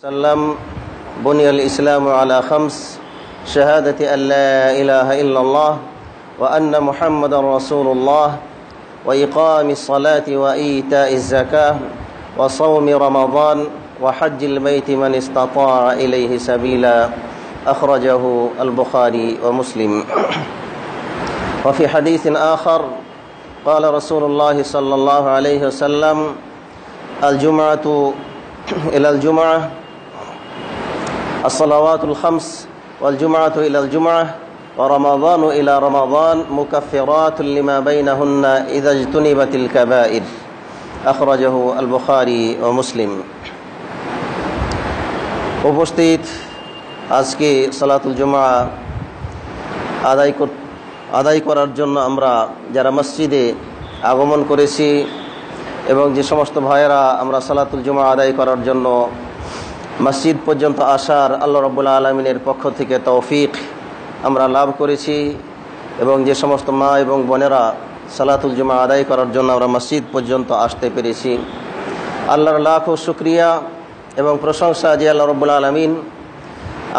وسلم بني الإسلام على خمس شهادة أن لا إله إلا الله وأن محمدا رسول الله وإقام الصلاة وإيتاء الزكاة وصوم رمضان وحج البيت من استطاع إليه سبيلا أخرجه البخاري ومسلم. وفي حديث آخر قال رسول الله صلى الله عليه وسلم الجمعة إلى الجمعة الصلوات الخمس والجمعة إلى الجمعة ورمضان إلى رمضان مكفرات لما بينهن إذا اجتنبت الكبائر أخرجه البخاري ومسلم. উপস্থিত আজকে সালাতুল জুমআ আদায় করার জন্য আমরা যারা মসজিদে আগমন করেছি এবং যে সমস্ত ভাইয়েরা আমরা সালাতুল জুমআ আদায় করার জন্য মসজিদ পর্যন্ত আসার আল্লাহ রাব্বুল আলামিনের পক্ষ থেকে তৌফিক আমরা লাভ করেছি এবং যে সমস্ত মা এবং বোনেরা সালাতুল জুমআ আদায় করার জন্য আমরা মসজিদ পর্যন্ত আসতে পেরেছি, আল্লাহর লাখো শুকরিয়া এবং প্রশংসা যে আল্লাহ রাব্বুল আলামিন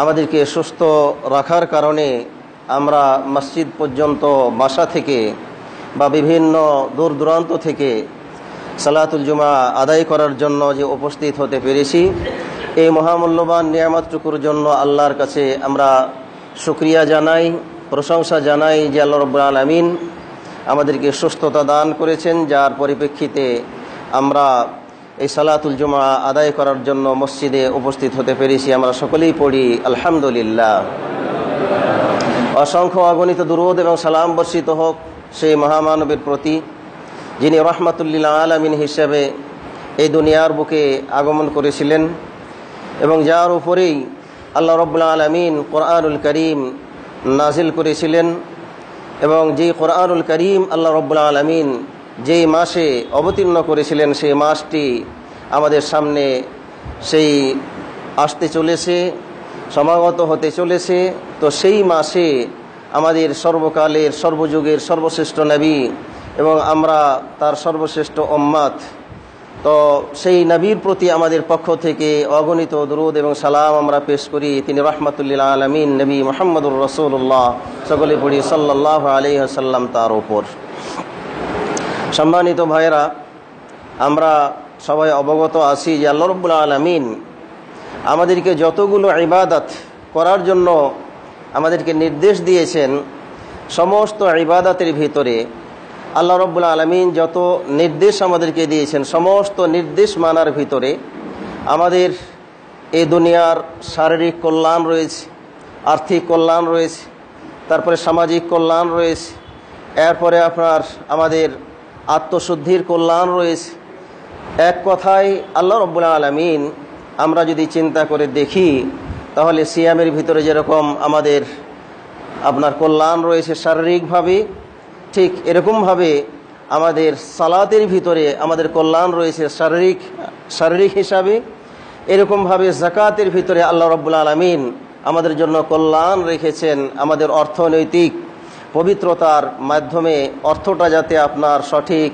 আমাদেরকে সুস্থ রাখার কারণে আমরা মসজিদ পর্যন্ত বাসা থেকে বা বিভিন্ন দূর দূরান্ত থেকে সালাতুল জুমআ আদায় করার জন্য যে উপস্থিত হতে পেরেছি, এই মহামূল্যবান নিয়ামতটুকুর জন্য আল্লাহর কাছে আমরা শুকরিয়া জানাই, প্রশংসা জানাই যে আল্লাহ রাব্বুল আলামিন আমাদেরকে সুস্থতা দান করেছেন, যার পরিপ্রেক্ষিতে আমরা এই সালাতুল জুমআ আদায় করার জন্য মসজিদে উপস্থিত হতে পেরেছি। আমরা সকলেই পড়ি আলহামদুলিল্লাহ। অসংখ্য অগণিত দুরূদ এবং সালাম বর্ষিত হোক সেই মহামানবের প্রতি, যিনি রাহমাতুল লিল আলামিন হিসেবে এই দুনিয়ার বুকে আগমন করেছিলেন এবং যার উপরেই আল্লাহ রাব্বুল আলামিন কোরআনুল কারীম নাজিল করেছিলেন এবং যেই কোরআনুল কারীম আল্লাহ রাব্বুল আলামিন যেই মাসে অবতীর্ণ করেছিলেন সেই মাসটি আমাদের সামনে সেই আসতে চলেছে, সমাগত হতে চলেছে। তো সেই মাসে আমাদের সর্বকালের সর্বযুগের সর্বশ্রেষ্ঠ নবী এবং আমরা তার সর্বশ্রেষ্ঠ উম্মত, তো সেই নবীর প্রতি আমাদের পক্ষ থেকে অগণিত দরুদ এবং সালাম আমরা পেশ করি। তিনি রাহমাতুল লিল আলামিন নবী মুহাম্মদুর রাসূলুল্লাহ, সকলে পড়ি সাল্লাল্লাহু আলাইহি ওয়াসাল্লাম তার উপর। সম্মানিত ভাইরা, আমরা সবাই অবগত আছি যে আল্লাহ রাব্বুল আলামিন আমাদেরকে যতগুলো ইবাদত করার জন্য আমাদেরকে নির্দেশ দিয়েছেন, সমস্ত ইবাদতের ভিতরে আল্লাহ রাব্বুল আলামিন যত নির্দেশ আমাদেরকে দিয়েছেন, সমস্ত নির্দেশ মানার ভিতরে আমাদের এই দুনিয়ার শারীরিক কল্যাণ রয়েছে, আর্থিক কল্যাণ রয়েছে, তারপরে সামাজিক কল্যাণ রয়েছে, এরপরে আপনার আমাদের আত্মশুদ্ধির কল্যাণ রয়েছে। এক কথায় আল্লাহ রাব্বুল আলামিন আমরা যদি চিন্তা করে দেখি তাহলে সিয়ামের ভিতরে যেরকম আমাদের আপনার কল্যাণ রয়েছে শারীরিকভাবে, ঠিক এরকমভাবে আমাদের সালাতের ভিতরে আমাদের কল্যাণ রয়েছে শারীরিক হিসাবে। এরকমভাবে যাকাতের ভিতরে আল্লাহ রাব্বুল আলামিন আমাদের জন্য কল্যাণ রেখেছেন, আমাদের অর্থনৈতিক পবিত্রতার মাধ্যমে অর্থটা যাতে আপনার সঠিক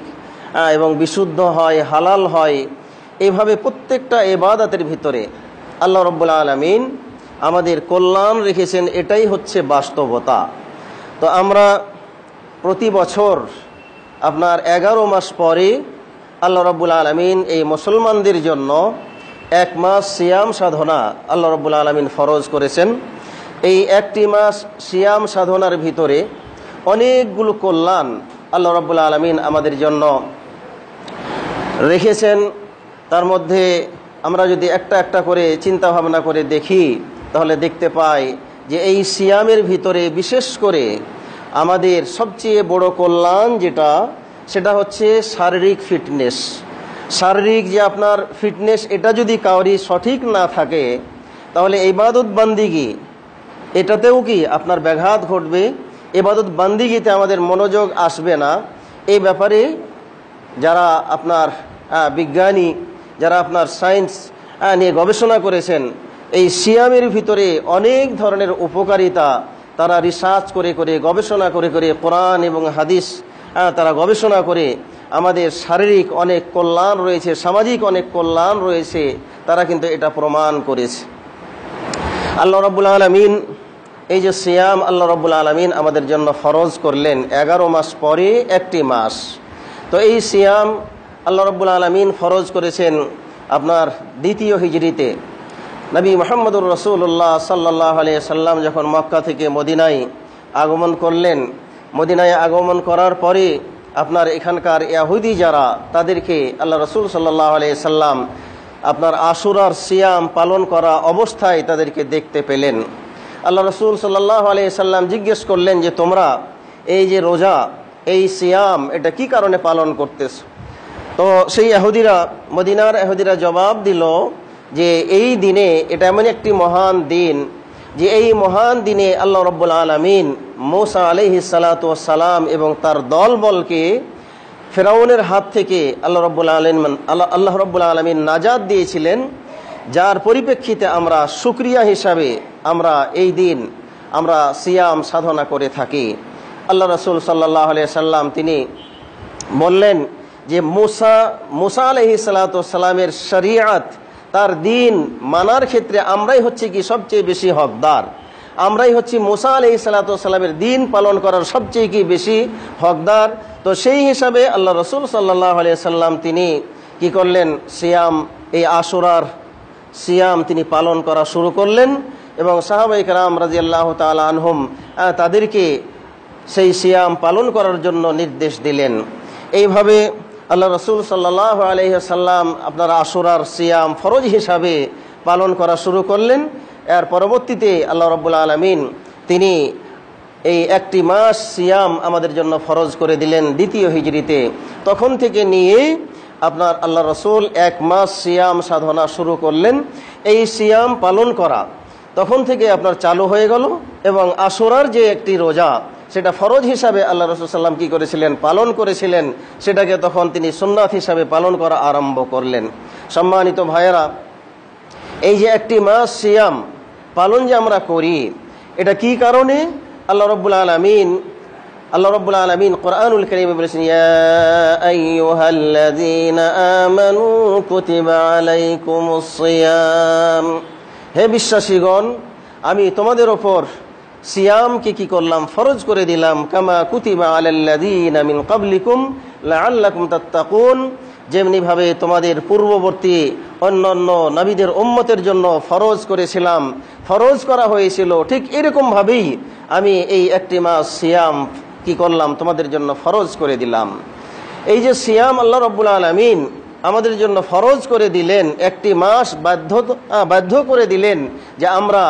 এবং বিশুদ্ধ হয়, হালাল হয়, এইভাবে প্রত্যেকটা ইবাদতের ভিতরে আল্লাহ রাব্বুল আলামিন আমাদের কল্যাণ রেখেছেন। এটাই হচ্ছে বাস্তবতা। তো আমরা প্রতি বছর আপনার 11 মাস পরে আল্লাহ রাব্বুল আলামিন এই মুসলমানদের জন্য 1 মাস সিয়াম সাধনা আল্লাহ রাব্বুল আলামিন ফরজ করেছেন। এই একটি মাস সিয়াম সাধনার ভিতরে অনেকগুলো কল্যাণ আল্লাহ রাব্বুল আলামিন আমাদের জন্য রেখেছেন। তার মধ্যে আমরা যদি একটা একটা করে চিন্তা ভাবনা করে দেখি তাহলে দেখতে পাই যে এই সিয়ামের ভিতরে বিশেষ করে আমাদের সবচেয়ে বড় কল্যাণ যেটা, সেটা হচ্ছে শারীরিক ফিটনেস। শারীরিক যে আপনার ফিটনেস, এটা যদি কাউরি সঠিক না থাকে তাহলে ইবাদত বান্দিগি এটাতেও কি আপনার ব্যাঘাত ঘটবে, ইবাদত বান্দিগিতে আমাদের মনোযোগ আসবে না। এই ব্যাপারে যারা আপনার বিজ্ঞানী, যারা আপনার সায়েন্স নিয়ে গবেষণা করেছেন, এই সিয়ামের ভিতরে অনেক ধরনের উপকারিতা তারা রিসার্চ করে করে গবেষণা করে করে কোরআন এবং হাদিস তারা গবেষণা করে আমাদের শারীরিক অনেক কল্যাণ রয়েছে, সামাজিক অনেক কল্যাণ রয়েছে, তারা কিন্তু এটা প্রমাণ করেছে। আল্লাহ রাব্বুল আলামিন এই যে সিয়াম আল্লাহ রাব্বুল আলামিন আমাদের জন্য ফরজ করলেন 11 মাস পরে একটি মাস। তো এই সিয়াম আল্লাহ রাব্বুল আলামিন ফরজ করেছেন আপনার দ্বিতীয় হিজরিতে। নবী মুহাম্মদুর রাসূলুল্লাহ সাল্লাল্লাহু আলাইহি সাল্লাম যখন মক্কা থেকে মদিনায় আগমন করলেন, মদিনায় আগমন করার পরে আপনার এখানকার ইহুদি যারা, তাদেরকে আল্লাহ রাসূল সাল্লাল্লাহু আলাইহি সাল্লাম আপনার আশুরার সিয়াম পালন করা অবস্থায় তাদেরকে দেখতে পেলেন। আল্লাহ রাসূল সাল্লাল্লাহু আলাইহি সাল্লাম জিজ্ঞেস করলেন যে তোমরা এই যে রোজা, এই সিয়াম, এটা কি কারণে পালন করতেছ? তো সেই ইহুদিরা, মদিনার ইহুদিরা জবাব দিল যে এই দিনে, এটা এমন একটি মহান দিন যে এই মহান দিনে আল্লাহ রাব্বুল আলামিন মূসা আলাইহিস সালাতু ওয়াস সালাম এবং তার দলবলকে ফেরাউনের হাত থেকে আল্লাহ রাব্বুল আলামিন নাজাত দিয়েছিলেন, যার পরিপ্রেক্ষিতে আমরা শুকরিয়া হিসাবে আমরা এই দিন আমরা সিয়াম সাধনা করে থাকি। আল্লাহ রাসূল সাল্লাল্লাহু আলাইহি সাল্লাম তিনি বললেন যে মুসা আলাইহিস সালাতু ওয়াস সালামের শরীয়ত, তার দিন মানার ক্ষেত্রে আমরাই হচ্ছে কি সবচেয়ে বেশি হকদার, আমরাই হচ্ছি মুসা আলাইহিস সালাতু ওয়াস সালামের দিন পালন করার সবচেয়ে কি বেশি হকদার। তো সেই হিসাবে আল্লাহ রাসূল সাল্লাল্লাহু আলাইহি সাল্লাম তিনি কি করলেন, সিয়াম, এই আশুরার সিয়াম তিনি পালন করা শুরু করলেন এবং সাহাবায়ে কেরাম রাদিয়াল্লাহু তাআলা আনহুম তাদেরকে সেই সিয়াম পালন করার জন্য নির্দেশ দিলেন। এইভাবে আল্লাহ রাসূল সাল্লাল্লাহু আলাইহি সাল্লাম আপনার আশুরার সিয়াম ফরজ হিসাবে পালন করা শুরু করলেন। এর পরবর্তীতে আল্লাহ রাব্বুল আলামিন তিনি এই একটি মাস সিয়াম আমাদের জন্য ফরজ করে দিলেন দ্বিতীয় হিজরিতে। তখন থেকে নিয়ে আপনার আল্লাহ রাসূল 1 মাস সিয়াম সাধনা শুরু করলেন। এই সিয়াম পালন করা তখন থেকে আপনার চালু হয়ে গেল এবং আশুরার যে একটি রোজা, সেটা ফরজ হিসাবে আল্লাহ রাসূল সাল্লাম কি করেছিলেন, পালন করেছিলেন, সেটাকে তখন তিনি সুন্নাত হিসাবে পালন করা আরম্ভ করলেন। সম্মানিত ভাইয়েরা, এই যে একটি মাস সিয়াম পালন যে আমরা করি, এটা কি কারণে? আল্লাহ রাব্বুল আলামিন কোরআনুল কারীমে বলেছেন, ইয়া আইয়ুহাল্লাযীনা আমানু কুতিবা আলাইকুমুস সিয়াম, হে বিশ্বাসীগণ, আমি তোমাদের ওপর সিয়ামকে কি করলাম, ফরজ করে দিলাম, কামা কুতিবা আলাল্লাযীনা মিন ক্বাবলিকুম লাআল্লাকুম তাত্তাকুন, যেমনিভাবে তোমাদের পূর্ববর্তী অন্যান্য নবীদের উম্মতের জন্য ফরজ করেছিলাম, ফরজ করা হয়েছিল, ঠিক এরকমভাবেই আমি এই একটি মাস সিয়াম কি করলাম, তোমাদের জন্য ফরজ করে দিলাম। এই যে সিয়াম আল্লাহ রাব্বুল আলামিন আমাদের জন্য ফরজ করে দিলেন, একটি মাস বাধ্য করে দিলেন যে আমরা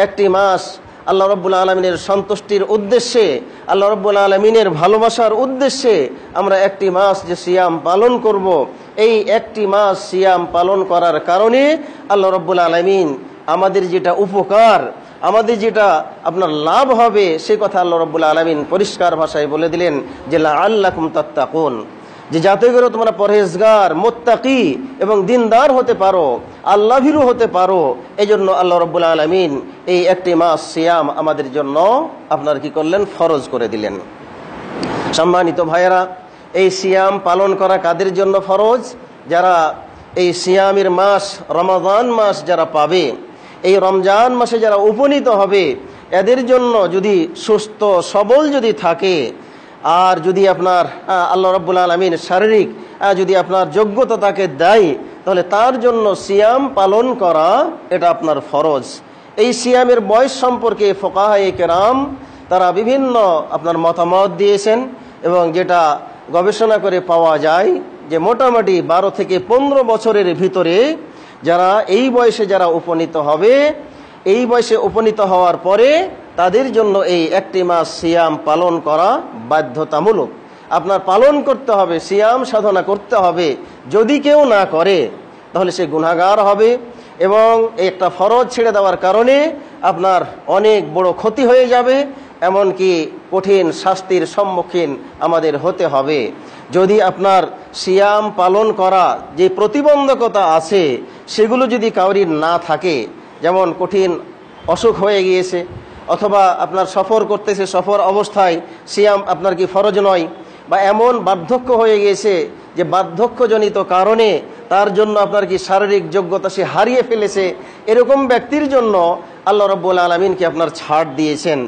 একটি মাস আল্লাহ রাব্বুল আলামিনের সন্তুষ্টির উদ্দেশ্যে, আল্লাহ রাব্বুল আলামিনের ভালোবাসার উদ্দেশ্যে আমরা একটি মাস যে সিয়াম পালন করব। এই একটি মাস সিয়াম পালন করার কারণে আল্লাহ রাব্বুল আলামিন আমাদের যেটা উপকার, আমাদের যেটা আপনার লাভ হবে, সে কথা আল্লাহ রাব্বুল আলামিন পরিষ্কার ভাষায় বলে দিলেন যে লাআল্লাকুম তাত্তাকুন, যে যাতে করে তোমরা পরহেজগার, মুত্তাকি এবং দিনদার হতে পারো, আল্লাহভীরু হতে পারো। এই জন্য আল্লাহ রাব্বুল আলামিন এই একটি মাস সিয়াম আমাদের জন্য আপনার কি করলেন, ফরজ করে দিলেন। সম্মানিত ভাইয়েরা, এই সিয়াম পালন করা কাদের জন্য ফরজ? যারা এই সিয়ামের মাস, রমাদান মাস যারা পাবে, এই রমজান মাসে যারা উপনীত হবে, এদের জন্য যদি সুস্থ সবল যদি থাকে, আর যদি আপনার আল্লাহ রাব্বুল আলামিন শারীরিক যদি আপনার যোগ্যতা তাকে দেয়, তাহলে তার জন্য সিয়াম পালন করা এটা আপনার ফরজ। এই সিয়ামের বয়স সম্পর্কে ফুকাহায়ে কেরাম তারা বিভিন্ন আপনার মতামত দিয়েছেন এবং যেটা গবেষণা করে পাওয়া যায় যে মোটামুটি 12 থেকে 15 বছরের ভিতরে যারা এই বয়সে যারা উপনীত হবে, এই বয়সে উপনীত হওয়ার পরে তাদের জন্য এই একটি মাস সিয়াম পালন করা বাধ্যতামূলক। আপনার পালন করতে হবে, সিয়াম সাধনা করতে হবে। যদি কেউ না করে তাহলে সে গুনাহগার হবে এবং একটা ফরজ ছেড়ে দেওয়ার কারণে আপনার অনেক বড় ক্ষতি হয়ে যাবে, এমনকি কঠিন শাস্তির সম্মুখীন আমাদের হতে হবে। যদি আপনার সিয়াম পালন করা যে প্রতিবন্ধকতা আছে সেগুলো যদি কাউরির না থাকে, যেমন কঠিন অসুখ হয়ে গিয়েছে, অথবা আপনার সফর করতেছে, সফর অবস্থায় সিয়াম আপনার কি ফরজ নয়, বা এমন বার্ধক্য হয়ে গেছে যে বার্ধক্যজনিত কারণে তার জন্য আপনার কি শারীরিক যোগ্যতা সে হারিয়ে ফেলেছে, এরকম ব্যক্তির জন্য আল্লাহ রাব্বুল আলামিন কি আপনার ছাড় দিয়েছেন।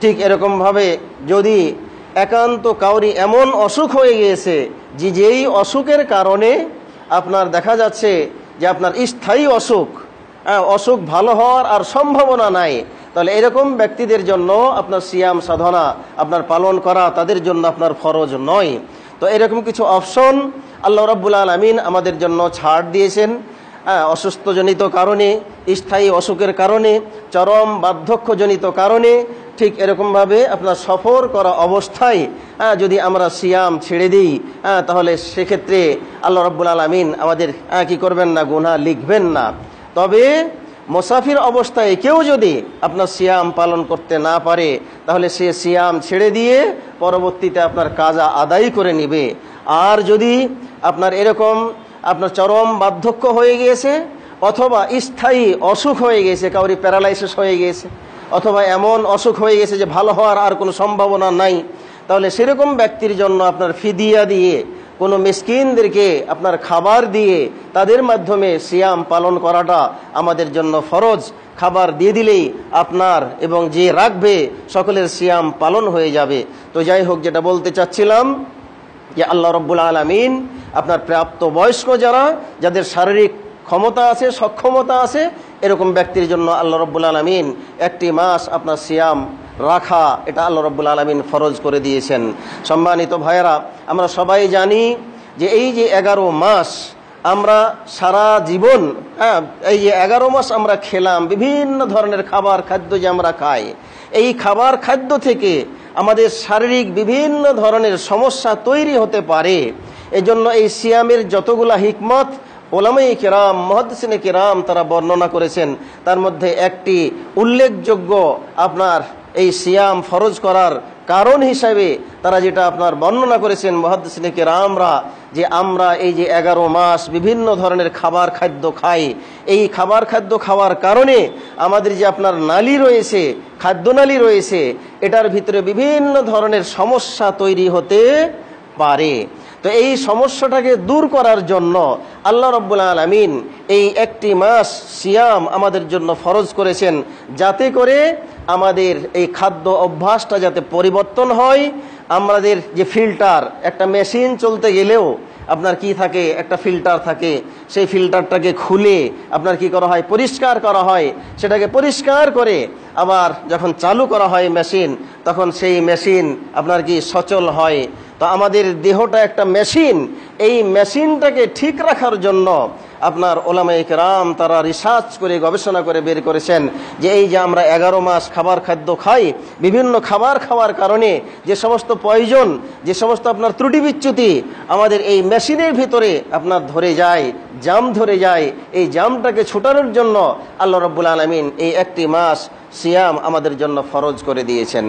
ঠিক এরকমভাবে যদি একান্ত কাউরি এমন অসুখ হয়ে গিয়েছে যে যেই অসুখের কারণে আপনার দেখা যাচ্ছে যে আপনার স্থায়ী অসুখ ভালো হওয়ার আর সম্ভাবনা নাই, তাহলে এরকম ব্যক্তিদের জন্য আপনার সিয়াম সাধনা আপনার পালন করা তাদের জন্য আপনার ফরজ নয়। তো এরকম কিছু অপশন আল্লাহ রাব্বুল আলামিন আমাদের জন্য ছাড় দিয়েছেন। অসুস্থজনিত কারণে, স্থায়ী অসুখের কারণে, চরম বার্ধক্যজনিত কারণে, ঠিক এরকমভাবে আপনার সফর করা অবস্থায় যদি আমরা সিয়াম ছেড়ে দিই তাহলে সেক্ষেত্রে আল্লাহ রাব্বুল আলামিন আমাদের কি করবেন না, গুনাহ লিখবেন না। তবে মুসাফির অবস্থায় কেউ যদি আপনার সিয়াম পালন করতে না পারে তাহলে সে সিয়াম ছেড়ে দিয়ে পরবর্তীতে আপনার কাজা আদায় করে নেবে। আর যদি আপনার এরকম আপনার চরম বার্ধক্য হয়ে গিয়েছে অথবা স্থায়ী অসুখ হয়ে গেছে, কাউরি প্যারালাইসিস হয়ে গেছে অথবা এমন অসুখ হয়ে গেছে যে ভালো হওয়ার আর কোনো সম্ভাবনা নাই, তাহলে সেরকম ব্যক্তির জন্য আপনার ফিদিয়া দিয়ে কোনো মিসকিনদেরকে আপনার খাবার দিয়ে তাদের মাধ্যমে সিয়াম পালন করাটা আমাদের জন্য ফরজ। খাবার দিয়ে দিলেই আপনার এবং যে রাখবে সকলের সিয়াম পালন হয়ে যাবে। তো যাই হোক, যেটা বলতে চাচ্ছিলাম যে আল্লাহ রাব্বুল আলামিন আপনার প্রাপ্ত বয়স্ক যাদের শারীরিক ক্ষমতা আছে, সক্ষমতা আছে, এরকম ব্যক্তির জন্য আল্লাহ রাব্বুল আলামিন একটি মাস আপনার সিয়াম রাখা এটা আল্লাহ রাব্বুল আলামিন ফরজ করে দিয়েছেন। সম্মানিত ভাইয়েরা, আমরা সবাই জানি যে এই যে 11 মাস আমরা সারা জীবন এই যে 11 মাস আমরা খেলাম, বিভিন্ন ধরনের খাবার খাদ্য যে আমরা খাই, এই খাবার খাদ্য থেকে আমাদের শারীরিক বিভিন্ন ধরনের সমস্যা তৈরি হতে পারে। এজন্য এই সিয়ামের যতগুলা হিকমত ওলামায়ে কেরাম, মুহাদ্দিসিনে কেরাম তারা বর্ণনা করেছেন, তার মধ্যে একটি উল্লেখযোগ্য আপনার এই সিয়াম ফরজ করার কারণ হিসাবে তারা যেটা আপনার বর্ণনা করেছেন মুহাদ্দিসিনে কেরামরা, যে আমরা এই যে 11 মাস বিভিন্ন ধরনের খাবার খাদ্য খাই, এই খাবার খাদ্য খাওয়ার কারণে আমাদের যে আপনার নালী রয়েছে, খাদ্যনালী রয়েছে, এটার ভিতরে বিভিন্ন ধরনের সমস্যা তৈরি হতে পারে। তো এই সমস্যাটাকে দূর করার জন্য আল্লাহ রাব্বুল আলামিন এই একটি মাস সিয়াম আমাদের জন্য ফরজ করেছেন, যাতে করে আমাদের এই খাদ্য অভ্যাসটা যাতে পরিবর্তন হয়। আমাদের যে ফিল্টার, একটা মেশিন চলতে গেলেও আপনার কি থাকে, একটা ফিল্টার থাকে, সেই ফিল্টারটাকে খুলে আপনার কি করা হয়, পরিষ্কার করা হয়। সেটাকে পরিষ্কার করে আবার যখন চালু করা হয় মেশিন, তখন সেই মেশিন আপনার কি সচল হয়। তো আমাদের দেহটা একটা মেশিন, এই মেশিনটাকে ঠিক রাখার জন্য আপনার ওলামায়ে কেরাম তারা রিসার্চ করে গবেষণা করে বের করেছেন যে এই যে আমরা 11 মাস খাবার খাদ্য খাই, বিভিন্ন খাবার খাওয়ার কারণে যে সমস্ত পয়জন, যে সমস্ত আপনার ত্রুটি বিচ্যুতি আমাদের এই মেশিনের ভিতরে আপনার ধরে যায়, জাম ধরে যায়, এই জামটাকে ছুটানোর জন্য আল্লাহ রাব্বুল আলামিন এই একটি মাস সিয়াম আমাদের জন্য ফরজ করে দিয়েছেন।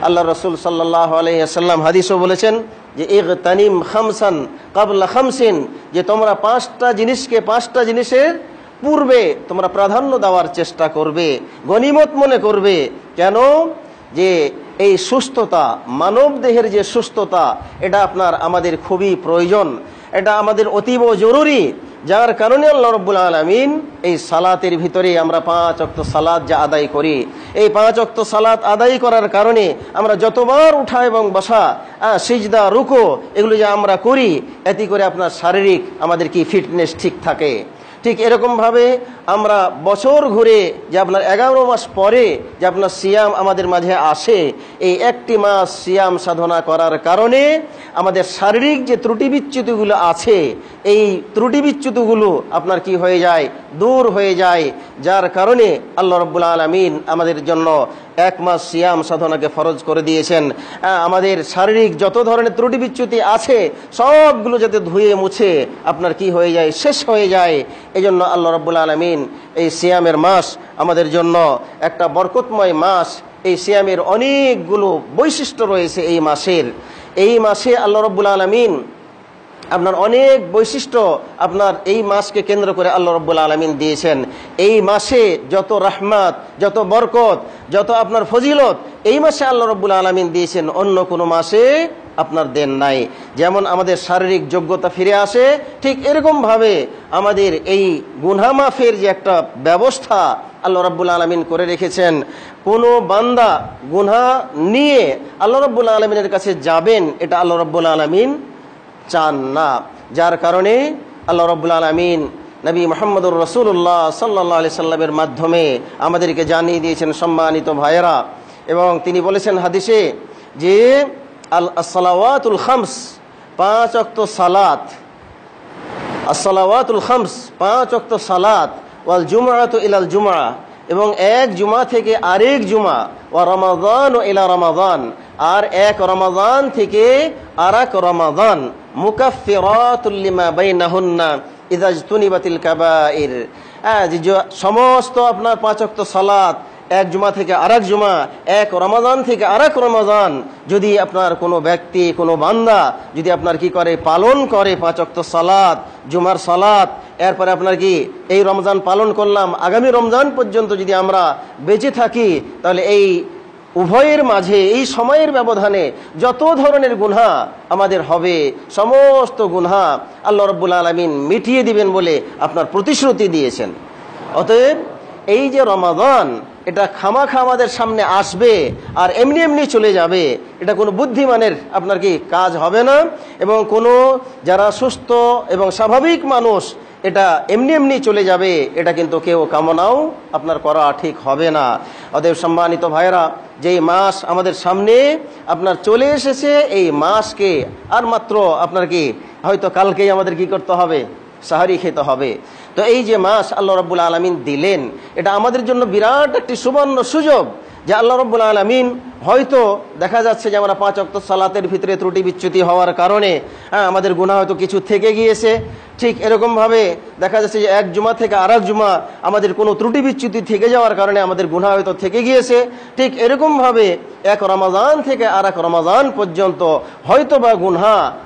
আল্লাহ রাসূল সাল্লাল্লাহু আলাইহি ওয়াসাল্লাম হাদিসও বলেছেন যে ইগতানিম খামসান ক্বাবলা খামসিন, যে তোমরা 5টা জিনিসকে 5টা জিনিসের পূর্বে তোমরা প্রাধান্য দেওয়ার চেষ্টা করবে, গনিমত মনে করবে। কেন? যে এই সুস্থতা, মানব দেহের যে সুস্থতা, এটা আপনার আমাদের খুবই প্রয়োজন, এটা আমাদের অতীব জরুরি। যার কারণে আল্লাহ রাব্বুল আলামিন এই সালাতের ভিতরে আমরা 5 ওয়াক্ত সালাত যা আদায় করি, এই 5 ওয়াক্ত সালাত আদায় করার কারণে আমরা যতবার উঠা এবং বসা, সিজদা, রুকু, এগুলো যে আমরা করি, এতে করে আপনার শারীরিক আমাদের কি ফিটনেস ঠিক থাকে। ঠিক এরকমভাবে আমরা বছর ঘুরে যে আপনার 11 মাস পরে যে আপনার সিয়াম আমাদের মাঝে আসে, এই একটি মাস সিয়াম সাধনা করার কারণে আমাদের শারীরিক যে ত্রুটি বিচ্যুতিগুলো আছে, এই ত্রুটি বিচ্যুতিগুলো আপনার কি হয়ে যায়, দূর হয়ে যায়। যার কারণে আল্লাহ রাব্বুল আলামিন আমাদের জন্য 1 মাস সিয়াম সাধনাকে ফরজ করে দিয়েছেন। আমাদের শারীরিক যত ধরনের ত্রুটি বিচ্যুতি আছে সবগুলো যাতে ধুয়ে মুছে আপনার কি হয়ে যায়, শেষ হয়ে যায়। এজন্য আল্লাহ রাব্বুল আলামিন এই সিয়ামের মাস আমাদের জন্য একটা বরকতময় মাস। এই সিয়ামের অনেকগুলো বৈশিষ্ট্য রয়েছে এই মাসের। এই মাসে আল্লাহ রাব্বুল আলামিন আপনার অনেক বৈশিষ্ট্য আপনার এই মাসকে কেন্দ্র করে আল্লাহ রাব্বুল আলামিন দিয়েছেন। এই মাসে যত রহমত, যত বরকত, যত আপনার ফজিলত এই মাসে আল্লাহ রাব্বুল আলামিন দিয়েছেন, অন্য কোনো মাসে আপনার দেন নাই। যেমন আমাদের শারীরিক যোগ্যতা ফিরে আসে, ঠিক এরকমভাবে আমাদের এই গুনাহ মাফের যে একটা ব্যবস্থা আল্লাহ রাব্বুল আলামিন করে রেখেছেন। কোনো বান্দা গুনাহ নিয়ে আল্লাহ রাব্বুল আলামিনের কাছে যাবেন, এটা আল্লাহ রাব্বুল আলামিন চান না। যার কারণে আল্লাহ রাব্বুল আলামিন নবী মুহাম্মদুর রাসূলুল্লাহ সাল্লাল্লাহু আলাইহি সাল্লামের মাধ্যমে আমাদেরকে জানিয়ে দিয়েছেন সম্মানিত ভাইয়েরা, এবং তিনি বলেছেন হাদিসে যে as-salawatul khams, 5 ওয়াক্ত সালাত, as-salawatul khams 5 ওয়াক্ত সালাত, ওয়াল জুমআতু ইলাল জুমআ, এবং এক জুমা থেকে আরেক জুমা, ওয়া রমাদানু ইলা রমাদান, আর এক রমাদান থেকে আরেক রমাদান, মুকাফফিরাতুল লিমা বাইনাহুন্না ইযা ইজতুনিবাতিল কাবাইর। যে সমস্ত আপনার 5 ওয়াক্ত সালাত এক জুমা থেকে আরেক জুমা, এক রমাদান থেকে আরেক রমাদান, যদি আপনার কোনো ব্যক্তি, কোনো বান্দা যদি আপনার কি করে, পালন করে 5 ওয়াক্ত সালাত, জুমার সালাত, এরপরে আপনার কি এই রমজান পালন করলাম, আগামী রমজান পর্যন্ত যদি আমরা বেঁচে থাকি, তাহলে এই উভয়ের মাঝে এই সময়ের ব্যবধানে যত ধরনের গুনাহ আমাদের হবে, সমস্ত গুনাহ আল্লাহ রাব্বুল আলামিন মিটিয়ে দিবেন বলে আপনার প্রতিশ্রুতি দিয়েছেন। অতএব এই যে রমাদান, এটা খামাখা আমাদের সামনে আসবে আর এমনি এমনি চলে যাবে, এটা কোনো বুদ্ধিমানের আপনার কি কাজ হবে না, এবং কোনো যারা সুস্থ এবং স্বাভাবিক মানুষ, এটা এমনি এমনি চলে যাবে, এটা কিন্তু কেউ কামনাও আপনার করা ঠিক হবে না। অতএব সম্মানিত ভাইরা, যেই মাস আমাদের সামনে আপনার চলে এসেছে, এই মাসকে আর মাত্র আপনার কি হয়তো কালকেই আমাদের কি করতে হবে, সাহারি খেতে হবে। তো এই যে মাস আল্লাহ রাব্বুল আলামিন দিলেন, এটা আমাদের জন্য বিরাট একটি সুবর্ণ সুযোগ, যে আল্লাহ রাব্বুল আলামিন হয়তো দেখা যাচ্ছে যে আমরা 5 ওয়াক্ত সালাতের ভিতরে ত্রুটি বিচ্যুতি হওয়ার কারণে আমাদের গুনাহ হয়তো কিছু থেকে গিয়েছে। ঠিক এরকমভাবে দেখা যাচ্ছে যে এক জুমা থেকে আরেক জুমা আমাদের কোনো ত্রুটি বিচ্যুতি থেকে যাওয়ার কারণে আমাদের গুনাহ হয়তো থেকে গিয়েছে। ঠিক এরকমভাবে এক রমাদান থেকে আরেক রমাদান পর্যন্ত হয়তো বা গুনাহ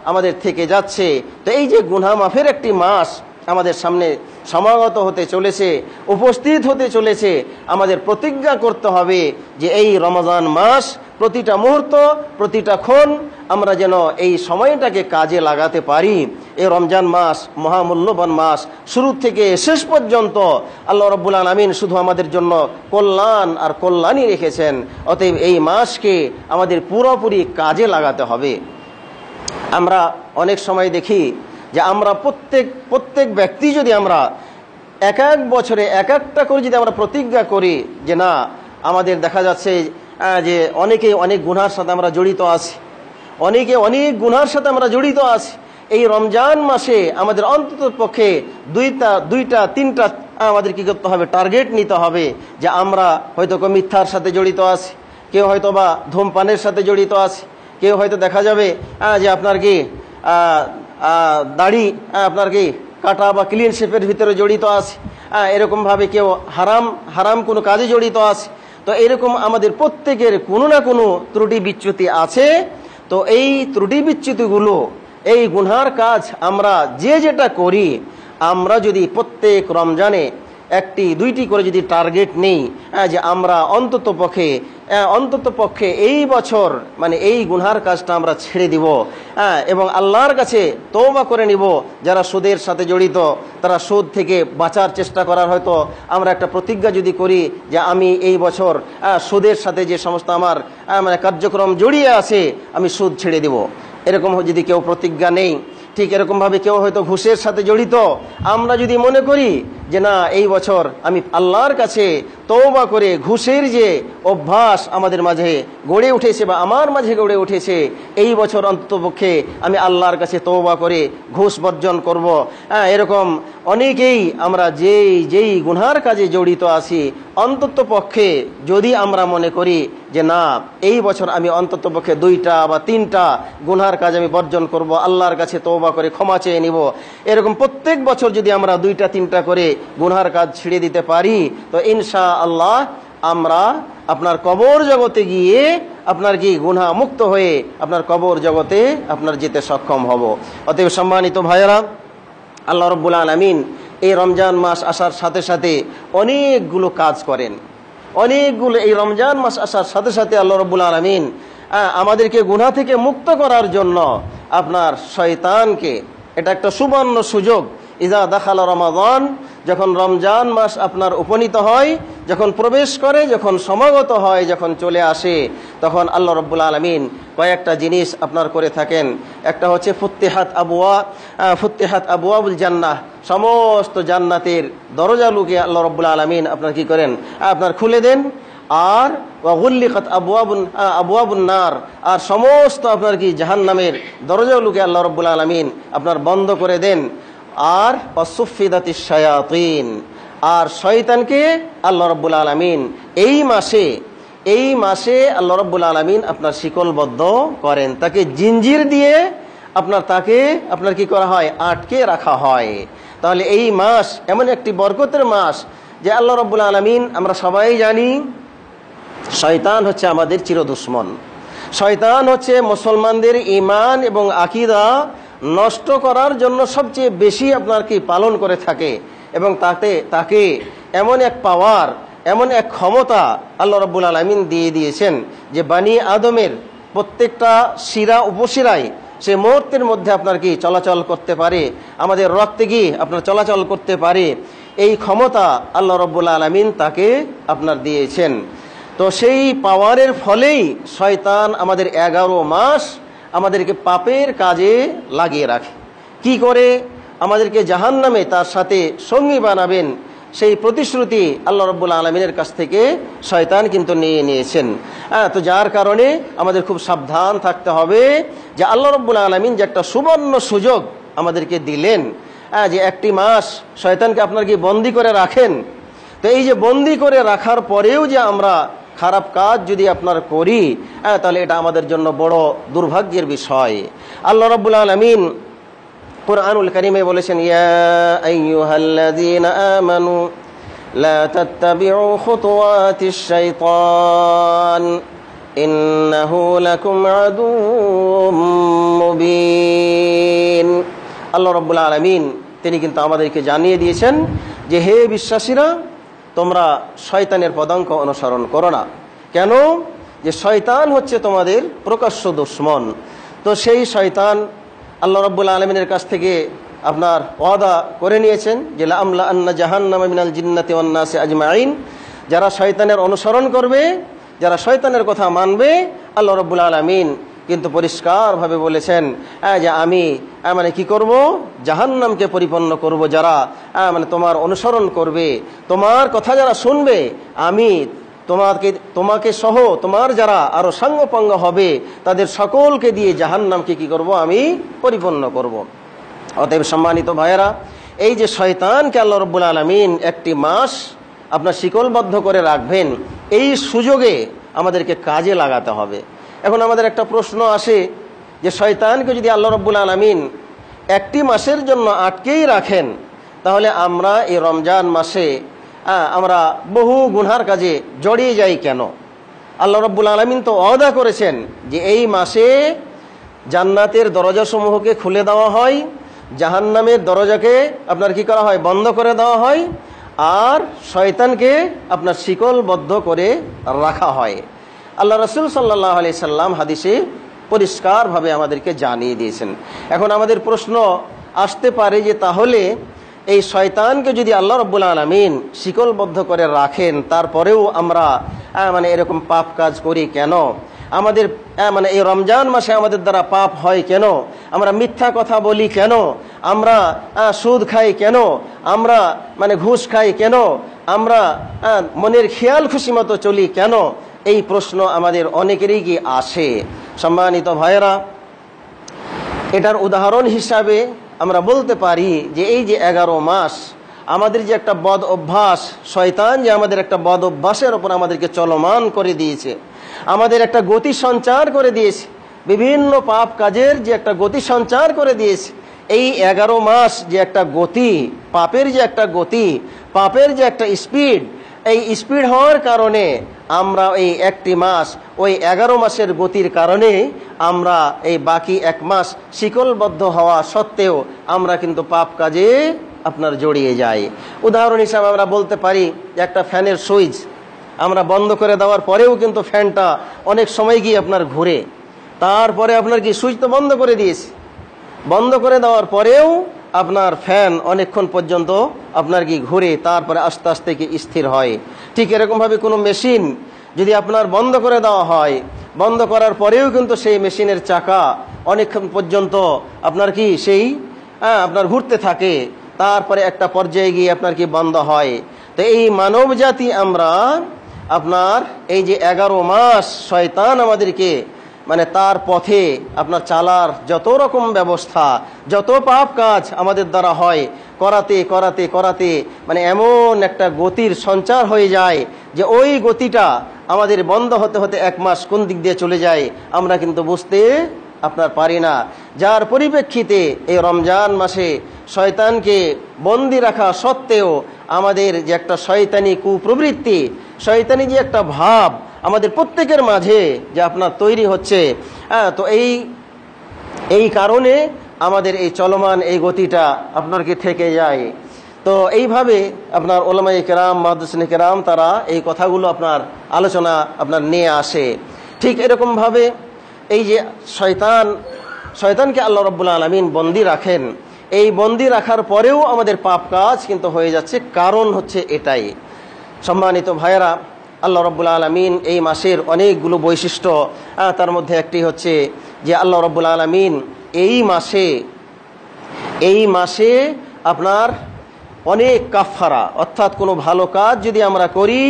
আমাদের থেকে যাচ্ছে। তো এই যে গুনাহ মাফের একটি মাস আমাদের সামনে সমাগত হতে চলেছে, উপস্থিত হতে চলেছে, আমাদের প্রতিজ্ঞা করতে হবে যে এই রমজান মাস প্রতিটা মুহূর্ত, প্রতিটা ক্ষণ আমরা যেন এই সময়টাকে কাজে লাগাতে পারি। এই রমজান মাস মহামূল্যবান মাস, শুরু থেকে শেষ পর্যন্ত আল্লাহ রাব্বুল আলামিন শুধু আমাদের জন্য কল্যাণ আর কল্যাণই রেখেছেন। অতএব এই মাসকে আমাদের পুরোপুরি কাজে লাগাতে হবে। আমরা অনেক সময় দেখি যে আমরা প্রত্যেক ব্যক্তি যদি আমরা এক এক বছরে এক একটা করে যদি আমরা প্রতিজ্ঞা করি যে না, আমাদের দেখা যাচ্ছে যে অনেকে অনেক গুনার সাথে আমরা জড়িত আছি, অনেকে অনেক গুনার সাথে আমরা জড়িত আছি, এই রমজান মাসে আমাদের অন্তত পক্ষে দুইটা তিনটা আমাদের কি করতে হবে, টার্গেট নিতে হবে, যে আমরা হয়তো মিথ্যার সাথে জড়িত আছি, কেউ হয়তো বা ধূমপানের সাথে জড়িত আছে, কেউ হয়তো দেখা যাবে যে আপনার কি দাড়ি আপনার কি কাটা বা ক্লিন শেপের ভিতরে জড়িত আছে, এরকমভাবে কেউ হারাম কোনো কাজে জড়িত আছে। তো এরকম আমাদের প্রত্যেকের কোনো না কোনো ত্রুটি বিচ্যুতি আছে। তো এই ত্রুটি বিচ্যুতিগুলো, এই গুনহার কাজ আমরা যেটা করি, আমরা যদি প্রত্যেক রমজানে একটি দুইটি করে যদি টার্গেট নেই, যে আমরা অন্তত পক্ষে এই বছর মানে এই গুনহার কাজটা আমরা ছেড়ে দিব, এবং আল্লাহর কাছে তওবা করে নিব। যারা সুদের সাথে জড়িত, তারা সুদ থেকে বাঁচার চেষ্টা করার হয়তো আমরা একটা প্রতিজ্ঞা যদি করি যে আমি এই বছর সুদের সাথে যে সমস্ত আমার মানে কার্যক্রম জড়িয়ে আছে, আমি সুদ ছেড়ে দিব, এরকম যদি কেউ প্রতিজ্ঞা নেই। ঠিক এরকমভাবে কেউ হয়তো ঘুষের সাথে জড়িত, আমরা যদি মনে করি যে না, এই বছর আমি আল্লাহর কাছে তওবা করে ঘুষের যে অভ্যাস আমাদের মাঝে গড়ে উঠেছে বা আমার মাঝে গড়ে উঠেছে, এই বছর অন্ততপক্ষে আমি আল্লাহর কাছে তওবা করে ঘুষ বর্জন করব। এরকম অনেকেই আমরা যেই গুনহার কাজে জড়িত আছি, অন্ততপক্ষে যদি আমরা মনে করি যে না, এই বছর আমি অন্ততপক্ষে 2টা বা 3টা গুনহার কাজ আমি বর্জন করব, আল্লাহর কাছে তওবা করে ক্ষমা চেয়ে নিব, এরকম প্রত্যেক বছর যদি আমরা 2টা 3টা করে গুনহার কাজ ছেড়ে দিতে পারি, তো ইনশাআল্লাহ আমরা আপনার কবর জগতে গিয়ে আপনার কি গুনাহ মুক্ত হয়ে আপনার কবর জগতে আপনার যেতে সক্ষম হব। অতএব সম্মানিত ভাইয়েরা, আল্লাহ রাব্বুল আলামিন এই রমজান মাস আসার সাথে সাথে অনেকগুলো কাজ করেন, এই রমজান মাস আসার সাথে সাথে আল্লাহ রাব্বুল আলামিন আমাদেরকে গুনাহ থেকে মুক্ত করার জন্য আপনার শয়তানকে, এটা একটা সুবর্ণ সুযোগ। ইজা দাখালা রমাদান, যখন রমজান মাস আপনার উপনীত হয়, যখন প্রবেশ করে, যখন সমাগত হয়, যখন চলে আসে, তখন আল্লাহ রাব্বুল আলামিন কয়েকটা জিনিস আপনার করে থাকেন। একটা হচ্ছে ফুত্তিহাত আবওয়াবুল জান্নাহ, সমস্ত জান্নাতের দরজাগুলোকে আল্লাহ রাব্বুল আলামিন আপনার কি করেন, আপনার খুলে দেন। আর ওয়াগুল্লিকাত আবওয়াবুন নার, আর সমস্ত আপনার কি জাহান্নামের দরজাগুলোকে আল্লাহ রাব্বুল আলামিন আপনার বন্ধ করে দেন। আর ওয়াসুফিদাতিশ শায়াতিন, আর শয়তানকে আল্লাহ রাব্বুল আলামিন এই মাসে আল্লাহ রাব্বুল আলামিন আপনার শিকলবদ্ধ করেন, তাকে জিঞ্জির দিয়ে আপনার কি করা হয়, আটকে রাখা হয়। তাহলে এই মাস এমন একটি বরকতের মাস যে আল্লাহ রাব্বুল আলামিন, আমরা সবাই জানি শয়তান হচ্ছে আমাদের চিরদুশমন। শয়তান হচ্ছে মুসলমানদের ঈমান এবং আকীদা নষ্ট করার জন্য সবচেয়ে বেশি আপনার কি পালন করে থাকে। এবং তাকে এমন এক পাওয়ার, এমন এক ক্ষমতা আল্লাহ রাব্বুল আলামিন দিয়ে দিয়েছেন যে বানি আদমের প্রত্যেকটা শিরা উপশিরায় সে মুহূর্তের মধ্যে আপনার কি চলাচল করতে পারে, আমাদের রক্তে কি আপনার চলাচল করতে পারে। এই ক্ষমতা আল্লাহ রাব্বুল আলামিন তাকে আপনার দিয়েছেন। তো সেই পাওয়ারের ফলেই শয়তান আমাদের 11 মাস আমাদেরকে পাপের কাজে লাগিয়ে রাখে। কি করে আমাদেরকে জাহান্নামে তার সাথে সঙ্গী বানাবেন, সেই প্রতিশ্রুতি আল্লাহ রাব্বুল আলামিনের কাছ থেকে শয়তান কিন্তু নিয়ে নিয়েছেন। তো যার কারণে আমাদের খুব সাবধান থাকতে হবে যে আল্লাহ রাব্বুল আলামিন যে একটা সুবর্ণ সুযোগ আমাদেরকে দিলেন, যে একটি মাস শয়তানকে আপনার কি বন্দি করে রাখেন। তো এই যে বন্দি করে রাখার পরেও যে আমরা খারাপ কাজ যদি আপনার করি, তাহলে এটা আমাদের জন্য বড় দুর্ভাগ্যের বিষয়। আল্লাহ রাব্বুল আলামিন কুরআনুল কারীমে বলেছেন, ইয়া আইয়ুহাল্লাযীনা আমানু লা তাত্তাবিউ খুতুওয়াতিশ শাইতান ইন্নাহু লাকুম আদুউম মুবিন। আল্লাহ রাব্বুল আলামিন তিনি কিন্তু আমাদেরকে জানিয়ে দিয়েছেন যে হে বিশ্বাসীরা, তোমরা শয়তানের পদাঙ্ক অনুসরণ করো না। কেন? যে শয়তান হচ্ছে তোমাদের প্রকাশ্য দুশমন। তো সেই শয়তান আল্লাহ রাব্বুল আলামিনের কাছ থেকে আপনার ওয়াদা করে নিয়েছেন যে লা আমলা আন্না জাহান্নামা মিনাল জিন্নাতি ওয়ান নাসি আজমাইন। যারা শয়তানের অনুসরণ করবে, যারা শয়তানের কথা মানবে, আল্লাহ রাব্বুল আলামিন কিন্তু পরিষ্কারভাবে বলেছেন যে আমি মানে কি করব, জাহান্নামকে পরিপূর্ণ করব। যারা মানে তোমার অনুসরণ করবে, তোমার কথা যারা শুনবে, আমি তোমাকে সহ তোমার যারা আরো সাঙ্গপাঙ্গ হবে তাদের সকলকে দিয়ে জাহান্নামকে কি করব, আমি পরিপূর্ণ করব। অতএব সম্মানিত ভাইয়েরা, এই যে শয়তানকে আল্লাহ রাব্বুল আলামিন একটি মাস আপনার শিকলবদ্ধ করে রাখবেন, এই সুযোগে আমাদেরকে কাজে লাগাতে হবে। এখন আমাদের একটা প্রশ্ন আসে যে শয়তানকে যদি আল্লাহ রাব্বুল আলামিন একটি মাসের জন্য আটকেই রাখেন, তাহলে আমরা এই রমজান মাসে আমরা বহু গুনহার কাজে জড়িয়ে যাই কেন? আল্লাহ রাব্বুল আলামিন তো ওয়াদা করেছেন যে এই মাসে জান্নাতের দরজাসমূহকে খুলে দেওয়া হয়, জাহান্নামের দরজাকে আপনার কি করা হয়, বন্ধ করে দেওয়া হয়, আর শয়তানকে আপনার শিকলবদ্ধ করে রাখা হয়। আল্লাহ রাসূল সাল্লাল্লাহু আলাইহি সাল্লাম হাদিসে পরিষ্কারভাবে আমাদেরকে জানিয়ে দিয়েছেন। এখন আমাদের প্রশ্ন আসতে পারে যে তাহলে এই শয়তানকে যদি আল্লাহ রাব্বুল আলামিন শিকলবদ্ধ করে রাখেন, তারপরেও আমরা মানে এরকম পাপ কাজ করি কেন? আমাদের মানে এই রমজান মাসে আমাদের দ্বারা পাপ হয় কেন? আমরা মিথ্যা কথা বলি কেন? আমরা সুদ খাই কেন? আমরা মানে ঘুষ খাই কেন? আমরা মনের খেয়াল খুশি মতো চলি কেন? এই প্রশ্ন আমাদের অনেকেরই কি আসে। সম্মানিত ভাইয়েরা, এটার উদাহরণ হিসাবে আমরা বলতে পারি যে এই যে 11 মাস আমাদের যে একটা বদ অভ্যাস, শয়তান যে আমাদের একটা বদ অভ্যাসের ওপর আমাদেরকে চলমান করে দিয়েছে, আমাদের একটা গতি সঞ্চার করে দিয়েছে, বিভিন্ন পাপ কাজের যে একটা গতি সঞ্চার করে দিয়েছে। এই 11 মাস যে একটা গতি, পাপের যে একটা গতি, পাপের যে একটা স্পিড, এই স্পিড হওয়ার কারণে আমরা এই একটি মাস, ওই 11 মাসের গতির কারণে আমরা এই বাকি 1 মাস শিকলবদ্ধ হওয়া সত্ত্বেও আমরা কিন্তু পাপ কাজে আপনার জড়িয়ে যাই। উদাহরণ হিসাবে আমরা বলতে পারি একটা ফ্যানের সুইচ, আমরা বন্ধ করে দেওয়ার পরেও কিন্তু ফ্যানটা অনেক সময় গিয়ে আপনার ঘুরে। তারপরে আপনার কি সুইচ তো বন্ধ করে দিয়েছে, বন্ধ করে দেওয়ার পরেও আপনার ফ্যান অনেকক্ষণ পর্যন্ত আপনার কি ঘুরে, তারপরে আস্তে আস্তে কি স্থির হয়। ঠিক এরকমভাবে কোনো মেশিন যদি আপনার বন্ধ করে দেওয়া হয়, বন্ধ করার পরেও কিন্তু সেই মেশিনের চাকা অনেকক্ষণ পর্যন্ত আপনার কি সেই আপনার ঘুরতে থাকে, তারপরে একটা পর্যায়ে গিয়ে আপনার কি বন্ধ হয়। তো এই মানব জাতি আমরা আপনার এই যে 11 মাস শয়তান আমাদেরকে মানে তার পথে আপনার চালার যত রকম ব্যবস্থা, যত পাপ কাজ আমাদের দ্বারা হয়, করাতে করাতে করাতে মানে এমন একটা গতির সঞ্চার হয়ে যায় যে ওই গতিটা আমাদের বন্ধ হতে হতে 1 মাস কোন দিক দিয়ে চলে যায় আমরা কিন্তু বুঝতে আপনার পারি না। যার পরিপ্রেক্ষিতে এই রমজান মাসে শয়তানকে বন্দি রাখা সত্ত্বেও আমাদের যে একটা শয়তানি কুপ্রবৃত্তি, শয়তানি যে একটা ভাব আমাদের প্রত্যেকের মাঝে যে আপনার তৈরি হচ্ছে, তো এই কারণে আমাদের এই চলমান এই গতিটা আপনার কি থেকে যায়। তো এইভাবে আপনার ওলামায়ে কেরাম, মুহাদ্দিসিনে কেরাম তারা এই কথাগুলো আপনার আলোচনা আপনার নিয়ে আসে। ঠিক এরকমভাবে এই যে শয়তানকে আল্লাহ রাব্বুল আলামিন বন্দী রাখেন, এই বন্দী রাখার পরেও আমাদের পাপ কাজ কিন্তু হয়ে যাচ্ছে, কারণ হচ্ছে এটাই। সম্মানিত ভাইয়েরা, আল্লাহ রাব্বুল আলামিন এই মাসের অনেকগুলো বৈশিষ্ট্য, তার মধ্যে একটি হচ্ছে যে আল্লাহ রাব্বুল আলামিন এই মাসে আপনার অনেক কাফারা, অর্থাৎ কোনো ভালো কাজ যদি আমরা করি,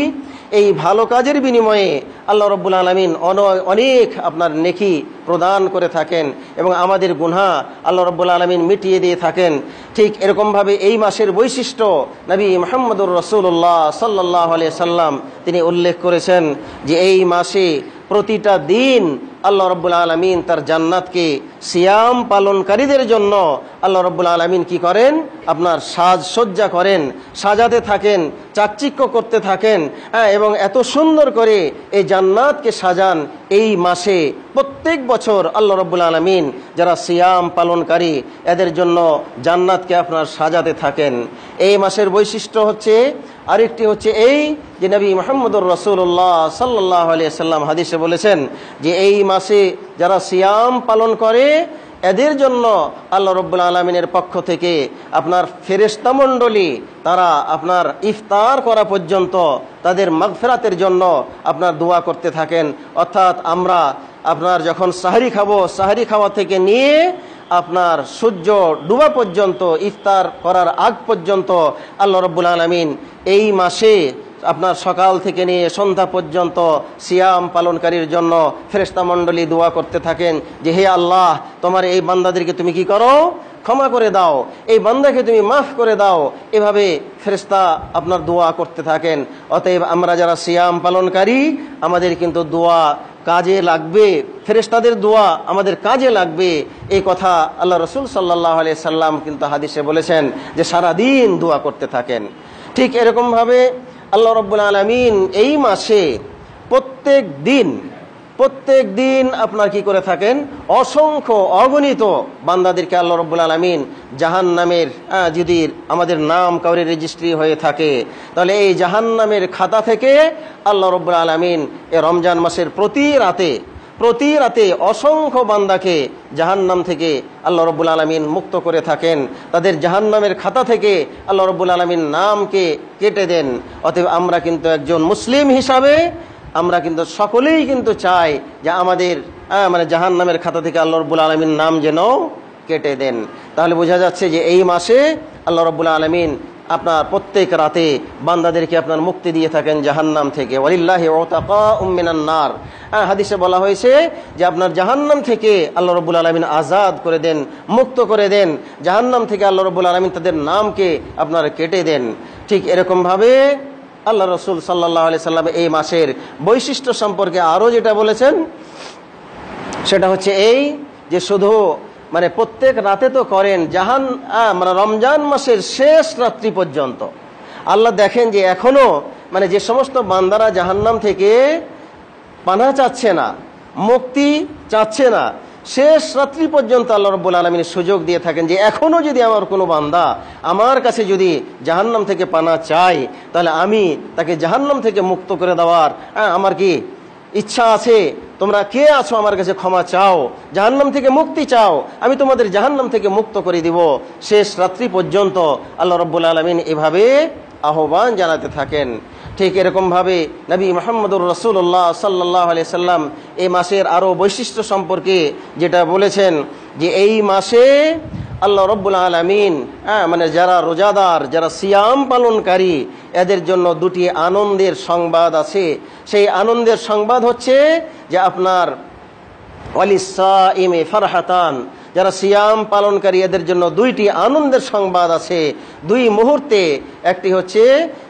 এই ভালো কাজের বিনিময়ে আল্লাহ রাব্বুল আলামিন অনেক আপনার নেকি প্রদান করে থাকেন এবং আমাদের গুনাহ আল্লাহ রাব্বুল আলামিন মিটিয়ে দিয়ে থাকেন। ঠিক এরকমভাবে এই মাসের বৈশিষ্ট্য নবী মুহাম্মদুর রাসূলুল্লাহ সাল্লাল্লাহু আলাইহি সাল্লাম তিনি উল্লেখ করেছেন যে এই মাসে প্রতিটা দিন আল্লাহ রাব্বুল আলামিন তার জান্নাতকে সিয়াম পালনকারীদের জন্য আল্লাহ রাব্বুল আলামিন কি করেন, আপনার সাজসজ্জা করেন, সাজাতে থাকেন, চাকচিক্য করতে থাকেন, এবং এত সুন্দর করে এই জান্নাতকে সাজান। এই মাসে প্রত্যেক বছর আল্লাহ রাব্বুল আলামিন যারা সিয়াম পালনকারী এদের জন্য জান্নাতকে আপনার সাজাতে থাকেন। এই মাসের বৈশিষ্ট্য হচ্ছে আরেকটি হচ্ছে এই যে নবী মুহাম্মদুর রাসূলুল্লাহ সাল্লাল্লাহু আলাইহি সাল্লাম হাদিসে বলেছেন যে এই মাসে যারা সিয়াম পালন করে এদের জন্য আল্লাহ রাব্বুল আলামিনের পক্ষ থেকে আপনার ফেরেশতা মণ্ডলী তারা আপনার ইফতার করা পর্যন্ত তাদের মাগফিরাতের জন্য আপনার দোয়া করতে থাকেন। অর্থাৎ আমরা আপনার যখন সাহরি খাবো, সাহরি খাওয়া থেকে নিয়ে আপনার সূর্য ডুবা পর্যন্ত, ইফতার করার আগ পর্যন্ত আল্লাহ রাব্বুল আলামিন এই মাসে আপনার সকাল থেকে নিয়ে সন্ধ্যা পর্যন্ত সিয়াম পালনকারীর জন্য ফেরেশতা মণ্ডলী দোয়া করতে থাকেন যে হে আল্লাহ, তোমার এই বান্দাদেরকে তুমি কি করো, ক্ষমা করে দাও, এই বান্দাকে তুমি মাফ করে দাও। এভাবে ফেরেশতা আপনার দোয়া করতে থাকেন। অতএব আমরা যারা সিয়াম পালনকারী আমাদের কিন্তু দোয়া কাজে লাগবে, ফেরেশতাদের দোয়া আমাদের কাজে লাগবে। এই কথা আল্লাহ রাসূল সাল্লাল্লাহু আলাইহি সাল্লাম কিন্তু হাদিসে বলেছেন যে সারাদিন দোয়া করতে থাকেন। ঠিক এরকমভাবে আল্লাহ রাব্বুল আলামিন এই মাসে প্রত্যেক দিন আপনার কি করে থাকেন, অসংখ্য অগণিত বান্দাদেরকে আল্লাহ রাব্বুল আলামিন জাহান্নামের যদি আমাদের নাম কাউরে রেজিস্ট্রি হয়ে থাকে তাহলে এই জাহান্নামের খাতা থেকে আল্লাহ রাব্বুল আলামিন এই রমজান মাসের প্রতি রাতে অসংখ্য বান্দাকে জাহান্নাম থেকে আল্লাহ রাব্বুল আলামিন মুক্ত করে থাকেন। তাদের জাহান্নামের খাতা থেকে আল্লাহ রাব্বুল আলামিন নামকে কেটে দেন। অতএব আমরা কিন্তু একজন মুসলিম হিসাবে আমরা কিন্তু সকলেই কিন্তু চাই যে আমাদের মানে জাহান্নামের খাতা থেকে আল্লাহ রাব্বুল আলামিন নাম যেন কেটে দেন। তাহলে বোঝা যাচ্ছে যে এই মাসে আল্লাহ রাব্বুল আলামিন আপনার প্রত্যেক রাতে বান্দাদেরকে আপনার মুক্তি দিয়ে থাকেন জাহান্নাম থেকে। ওয়ালিল্লাহি উতাকাউম মিনান নার, হাদিসে বলা হয়েছে যে আপনার জাহান্নাম থেকে আল্লাহ রাব্বুল আলামিন আজাদ করে দেন, মুক্ত করে দেন। জাহান্নাম থেকে আল্লাহ রাব্বুল আলামিন তাদের নামকে আপনার কেটে দেন। ঠিক এরকমভাবে আল্লাহ রাসূল সাল্লাল্লাহু আলাইহি সাল্লাম এই মাসের বৈশিষ্ট্য সম্পর্কে আরও যেটা বলেছেন সেটা হচ্ছে এই যে শুধু মানে প্রত্যেক রাতে তো করেন, মানে রমজান মাসের শেষ রাত্রি পর্যন্ত আল্লাহ দেখেন যে এখনো মানে যে সমস্ত বান্দারা জাহান্নাম থেকে পানাহ চাচ্ছে না, মুক্তি চাচ্ছে না, শেষ রাত্রি পর্যন্ত আল্লাহ রাব্বুল আলামিন সুযোগ দিয়ে থাকেন যে এখনও যদি আমার কোনো বান্দা আমার কাছে যদি জাহান্নাম থেকে পানা চায়, তাহলে আমি তাকে জাহান্নাম থেকে মুক্ত করে দেওয়ার আমার কি ইচ্ছা আছে। তোমরা কে আছো আমার কাছে ক্ষমা চাও, জাহান্নাম থেকে মুক্তি চাও, আমি তোমাদের জাহান্নাম থেকে মুক্ত করে দিব। শেষ রাত্রি পর্যন্ত আল্লাহ রাব্বুল আলামিন এভাবে আহ্বান জানাতে থাকেন। ঠিক এরকমভাবে নবী মুহাম্মদুর রাসূলুল্লাহ সাল্লাল্লাহু আলাইহি সাল্লাম এই মাসের আরও বৈশিষ্ট্য সম্পর্কে যেটা বলেছেন যে এই মাসে আল্লাহ রাব্বুল আলামিন মানে যারা রোজাদার, যারা সিয়াম পালনকারী, এদের জন্য দুটি আনন্দের সংবাদ আছে। সেই আনন্দের সংবাদ হচ্ছে যে আপনার ওয়ালিসাইমি ফারহাতান, যারা সিয়াম পালনকারী এদের জন্য দুইটি আনন্দের সংবাদ আছে দুই মুহূর্তে। একটি হচ্ছে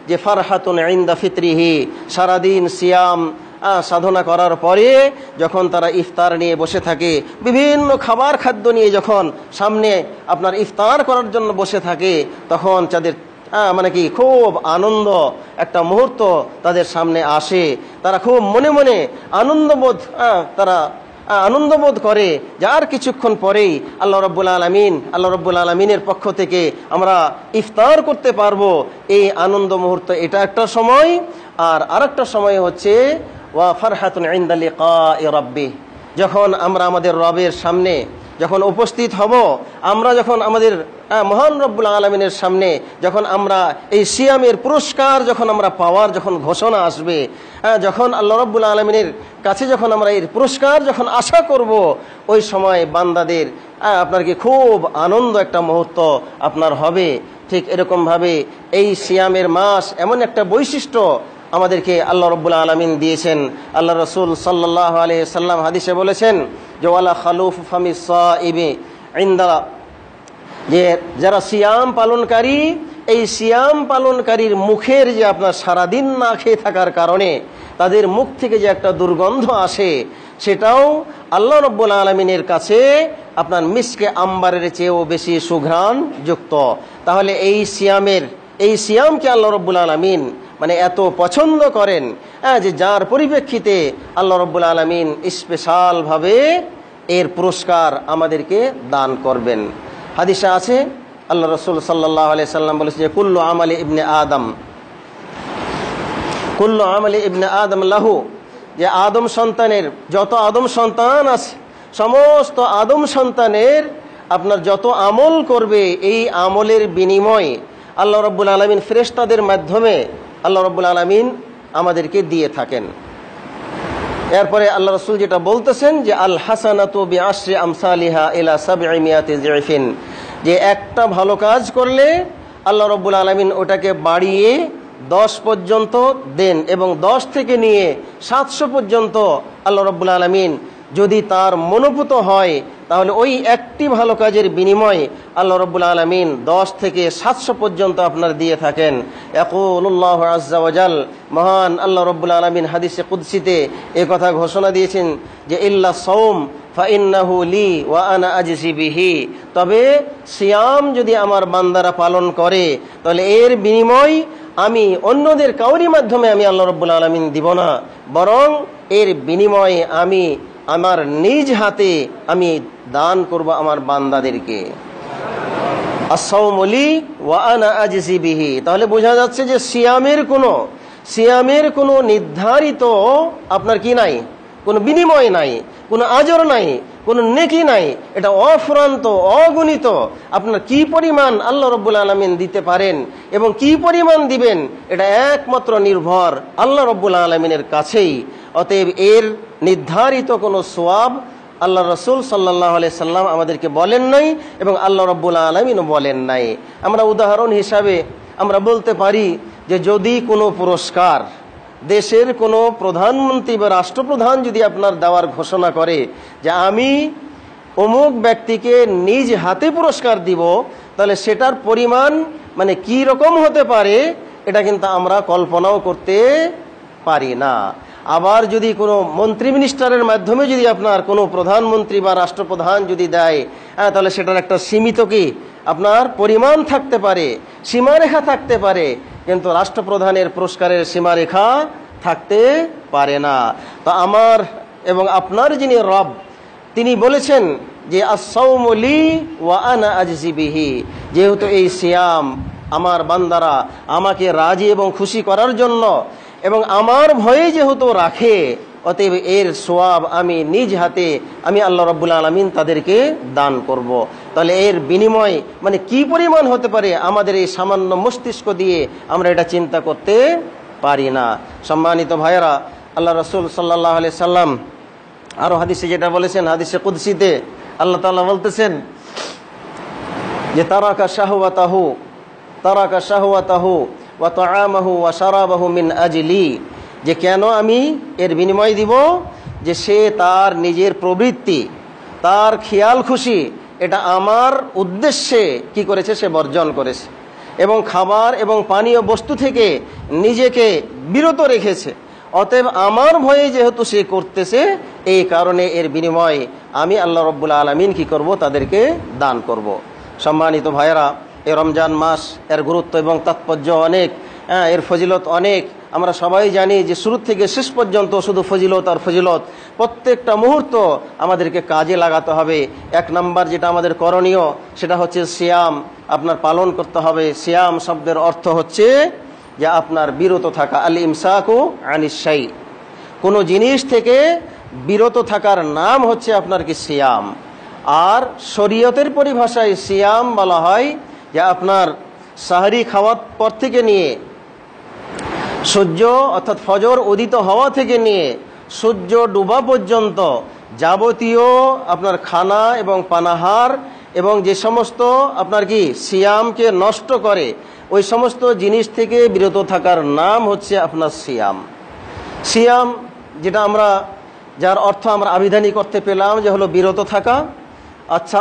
যে ফারহাতুন ইনদা ফিতরিহি, সারাদিন সিয়াম সাধনা করার পরে যখন তারা ইফতার নিয়ে বসে থাকে, বিভিন্ন খাবার খাদ্য নিয়ে যখন সামনে আপনার ইফতার করার জন্য বসে থাকে, তখন তাদের মানে কি খুব আনন্দ একটা মুহূর্ত তাদের সামনে আসে। তারা খুব মনে মনে আনন্দবোধ করে যার কিছুক্ষণ পরেই আল্লাহ রাব্বুল আলামিনের পক্ষ থেকে আমরা ইফতার করতে পারবো। এই আনন্দ মুহূর্ত এটা একটা সময়। আর আরেকটা সময় হচ্ছে ওয়া ফারহাতুন ইনদা লিকাই রাব্বি, যখন আমরা আমাদের রবের সামনে যখন উপস্থিত হব, আমরা যখন আমাদের মহান রব্বুল আলামিনের সামনে যখন আমরা এই সিয়ামের পুরস্কার যখন আমরা পাওয়ার যখন ঘোষণা আসবে, যখন আল্লাহ রব্বুল আলামিনের কাছে যখন আমরা এর পুরস্কার যখন আশা করব, ওই সময় বান্দাদের আপনার কি খুব আনন্দ একটা মুহূর্ত আপনার হবে। ঠিক এরকমভাবে এই সিয়ামের মাস এমন একটা বৈশিষ্ট্য আমাদেরকে আল্লাহ রব্বুল আলামিন দিয়েছেন। আল্লাহ রাসূল সাল্লাল্লাহু আলাইহি সাল্লাম হাদিসে বলেছেন যে ওয়ালা খালুফ ফামিস সাইবি ইনদা, যে যারা সিয়াম পালনকারী, এই সিয়াম পালনকারীর মুখের যে আপনার সারাদিন না খেয়ে থাকার কারণে তাদের মুখ থেকে যে একটা দুর্গন্ধ আসে, সেটাও আল্লাহ রব্বুল আলামিনের কাছে আপনার মিসকে আম্বারের চেয়েও বেশি সুঘ্রাণ যুক্ত। তাহলে এই সিয়ামকে আল্লাহ রব্বুল আলামিন মানে এত পছন্দ করেন যে যার পরিপ্রেক্ষিতে আল্লাহ রব্বুল আলামিন স্পেশালভাবে এর পুরস্কার আমাদেরকে দান করবেন। হাদিসে আছে আল্লাহ রাসূল সাল্লাল্লাহু আলাইহি সাল্লাম বলেছেন যে কুল্লু আমালি ইবনে আদম লাহু, যে আদম সন্তানের যত আদম সন্তান আছে, সমস্ত আদম সন্তানের আপনার যত আমল করবে, এই আমলের বিনিময়ে আল্লাহ রাব্বুল আলামিন ফেরেশতাদের মাধ্যমে আল্লাহ রাব্বুল আলামিন আমাদেরকে দিয়ে থাকেন। এরপরে আল্লাহ রাসূল যেটা বলতেছেন যে আল হাসানাতু বিআশরি আমসালিহা ইলা 700 জিরফিন, যে একটা ভালো কাজ করলে আল্লাহ রাব্বুল আলামিন ওটাকে বাড়িয়ে 10 পর্যন্ত দেন, এবং 10 থেকে নিয়ে 700 পর্যন্ত আল্লাহ রাব্বুল আলামিন যদি তার মনোভূত হয়, তাহলে ওই একটি ভালো কাজের বিনিময়ে আল্লাহ রাব্বুল আলামিন 10 থেকে 700 পর্যন্ত আপনার দিয়ে থাকেন। ইয়াকুলুল্লাহু আযজা ওয়া জাল, মহান আল্লাহ রাব্বুল আলামিন হাদিসে কুদসিতে এই কথা ঘোষণা দিয়েছেন যে ইল্লা সাওম ফাইন্নাহু লি ওয়া আনা আজজি বিহি, তবে সিয়াম যদি আমার বান্দারা পালন করে, তাহলে এর বিনিময় আমি অন্যদের কাউরি মাধ্যমে আমি আল্লাহ রাব্বুল আলামিন দিব না, বরং এর বিনিময়ে আমি আমার নিজ হাতে আমি দান করব আমার বান্দাদেরকে। as-sawmu li wa ana ajzi bihi, তাহলে বোঝা যাচ্ছে যে সিয়ামের কোনো নির্ধারিত আপনার কি নাই, কোনো বিনিময় নাই, কোনো আজর নাই, কোনো নেকি নাই। এটা অফুরন্ত, অগণিত। আপনার কি পরিমাণ আল্লাহ রাব্বুল আলামিন দিতে পারেন এবং কি পরিমাণ দিবেন, এটা একমাত্র নির্ভর আল্লাহ রাব্বুল আলামিনের কাছেই। অতএব এর নির্ধারিত কোনো সওয়াব আল্লাহ রাসূল সাল্লাল্লাহু আলাইহি সাল্লাম আমাদেরকে বলেন নাই এবং আল্লাহ রাব্বুল আলামিনও বলেন নাই। আমরা উদাহরণ হিসাবে আমরা বলতে পারি যে যদি কোনো পুরস্কার দেশের কোনো প্রধানমন্ত্রী বা রাষ্ট্রপ্রধান যদি আপনার দেওয়ার ঘোষণা করে যে আমি অমুক ব্যক্তিকে নিজ হাতে পুরস্কার দিব, তাহলে সেটার পরিমাণ মানে কি রকম হতে পারে এটা কিন্তু আমরা কল্পনাও করতে পারি না। আবার যদি কোনো মন্ত্রী মিনিস্টারের মাধ্যমে যদি আপনার কোনো প্রধানমন্ত্রী বা রাষ্ট্রপ্রধান যদি দেয়, তাহলে সেটার একটা সীমিত কি আপনার পরিমাণ থাকতে পারে, সীমারেখা থাকতে পারে, কিন্তু রাষ্ট্রপ্রধানের পুরস্কারের সীমারেখা থাকতে পারে না। তো আমার এবং আপনার যিনি রব, তিনি বলেছেন যে as-sawmu লি ওয়া আনা আজজি বিহি, যেহেতু এই সিয়াম আমার বান্দারা আমাকে রাজি এবং খুশি করার জন্য এবং আমার ভয়ে যেহেতু রাখে, অতএব এর সওয়াব আমি নিজ হাতে আমি আল্লাহ রাব্বুল আলামিন তাদেরকে দান করব। তাহলে এর বিনিময় মানে কি পরিমাণ হতে পারে আমাদের এই সামান্য মস্তিষ্ক দিয়ে আমরা এটা চিন্তা করতে পারি না। সম্মানিত ভাইয়েরা, আল্লাহ রাসূল সাল্লাল্লাহু আলাইহি সাল্লাম আরো হাদিসে যেটা বলেছেন, হাদিসে কুদসিতে আল্লাহ তাআলা বলতেছেন যে তারাকা শাহওয়াতাহু ওয়া তাআমাহু ওয়া শারাবাহু মিন আজলি, যে কেন আমি এর বিনিময় দিব, যে সে তার নিজের প্রবৃত্তি, তার খেয়াল খুশি এটা আমার উদ্দেশ্যে কি করেছে, সে বর্জন করেছে এবং খাবার এবং পানীয় বস্তু থেকে নিজেকে বিরত রেখেছে। অতএব আমার ভয়ে যেহেতু সে করতেছে, এই কারণে এর বিনিময় আমি আল্লাহ রাব্বুল আলামিন কি করব, তাদেরকে দান করব। সম্মানিত ভাইয়েরা, এই রমজান মাস এর গুরুত্ব এবং তাৎপর্য অনেক, এর ফজিলত অনেক। আমরা সবাই জানি যে শুরু থেকে শেষ পর্যন্ত শুধু ফজিলত আর ফজিলত। প্রত্যেকটা মুহূর্ত আমাদেরকে কাজে লাগাতে হবে। এক নাম্বার যেটা আমাদের করণীয় সেটা হচ্ছে সিয়াম আপনার পালন করতে হবে। সিয়াম শব্দের অর্থ হচ্ছে যে আপনার বিরত থাকা, আল ইমসাকু আনিশ শাই, কোনো জিনিস থেকে বিরত থাকার নাম হচ্ছে আপনার কি সিয়াম। আর শরীয়তের পরিভাষায় সিয়াম বলা হয় যে আপনার সাহরি খাওয়ার পর থেকে নিয়ে সূর্য অর্থাৎ ফজর উদিত হওয়া থেকে নিয়ে সূর্য ডুবা পর্যন্ত যাবতীয় আপনার খানা এবং পানাহার এবং যে সমস্ত আপনার কি সিয়ামকে নষ্ট করে ওই সমস্ত জিনিস থেকে বিরত থাকার নাম হচ্ছে আপনার সিয়াম। সিয়াম যেটা আমরা যার অর্থ আমরা আবিধানিক করতে পেলাম যে হলো বিরত থাকা। আচ্ছা,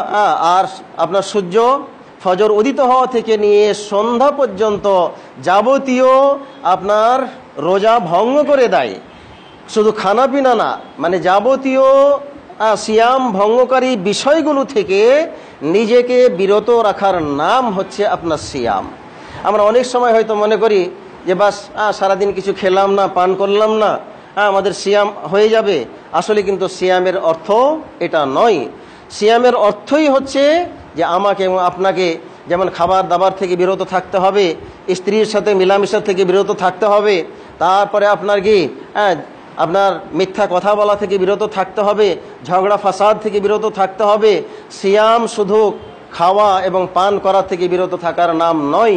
আর আপনার সূর্য ফজর উদিত হওয়া থেকে নিয়ে সন্ধ্যা পর্যন্ত যাবতীয় আপনার রোজা ভঙ্গ করে দেয়, শুধু খানা পিনা না, মানে যাবতীয় সিয়াম ভঙ্গকারী বিষয়গুলো থেকে নিজেকে বিরত রাখার নাম হচ্ছে আপনার সিয়াম। আমরা অনেক সময় হয়তো মনে করি যে বাস সারাদিন কিছু খেলাম না, পান করলাম না, আমাদের সিয়াম হয়ে যাবে। আসলে কিন্তু সিয়ামের অর্থ এটা নয়। সিয়ামের অর্থই হচ্ছে যে আমাকে এবং আপনাকে যেমন খাবার দাবার থেকে বিরত থাকতে হবে, স্ত্রীর সাথে মিলামেশা থেকে বিরত থাকতে হবে, তারপরে আপনার কি আপনার মিথ্যা কথা বলা থেকে বিরত থাকতে হবে, ঝগড়া ফাসাদ থেকে বিরত থাকতে হবে। সিয়াম শুধু খাওয়া এবং পান করা থেকে বিরত থাকার নাম নয়,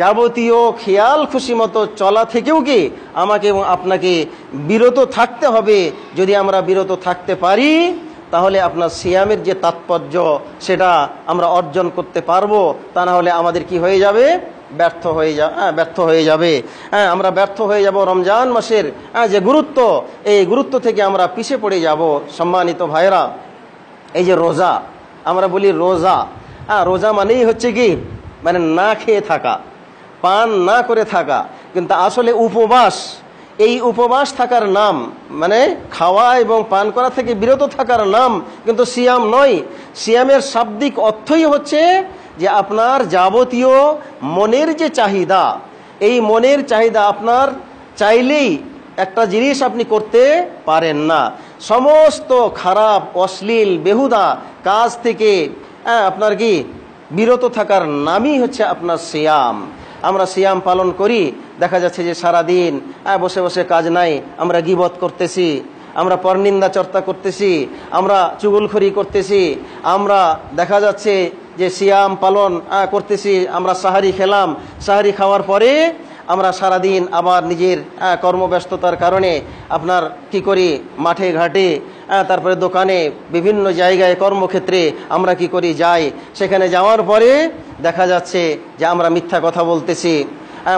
যাবতীয় খেয়াল খুশি মতো চলা থেকেও কি আমাকে এবং আপনাকে বিরত থাকতে হবে। যদি আমরা বিরত থাকতে পারি তাহলে আপনার সিয়ামের যে তাৎপর্য সেটা আমরা অর্জন করতে পারবো। তা না হলে আমাদের কি হয়ে যাবে, ব্যর্থ হয়ে যাবে। আমরা ব্যর্থ হয়ে যাব। রমজান মাসের যে গুরুত্ব, এই গুরুত্ব থেকে আমরা পিছিয়ে পড়ে যাব। সম্মানিত ভাইরা, এই যে রোজা, আমরা বলি রোজা, রোজা মানেই হচ্ছে কি মানে না খেয়ে থাকা, পান না করে থাকা, কিন্তু আসলে উপবাস। এই উপবাস থাকার নাম মানে খাওয়া এবং পান করা থেকে বিরত থাকার নাম কিন্তু সিয়াম নয়। সিয়ামের শাব্দিক অর্থই হচ্ছে যে আপনার যাবতীয় মনের যে চাহিদা, এই মনের চাহিদা আপনার চাইলেই একটা জিনিস আপনি করতে পারেন না। সমস্ত খারাপ অশ্লীল বেহুদা কাজ থেকে আপনার কি বিরত থাকার নামই হচ্ছে আপনার সিয়াম। আমরা সিয়াম পালন করি, দেখা যাচ্ছে যে সারাদিন বসে বসে কাজ নাই, আমরা গীবত করতেছি, আমরা পরনিন্দা চর্চা করতেছি, আমরা চুগলখড়ি করতেছি, আমরা দেখা যাচ্ছে যে সিয়াম পালন করতেছি, আমরা সাহারি খেলাম, সাহারি খাওয়ার পরে আমরা সারাদিন আবার নিজের কর্মব্যস্ততার কারণে আপনার কি করি, মাঠে ঘাটে, তারপরে দোকানে, বিভিন্ন জায়গায় কর্মক্ষেত্রে আমরা কি করি, যাই। সেখানে যাওয়ার পরে দেখা যাচ্ছে যে আমরা মিথ্যা কথা বলতেছি,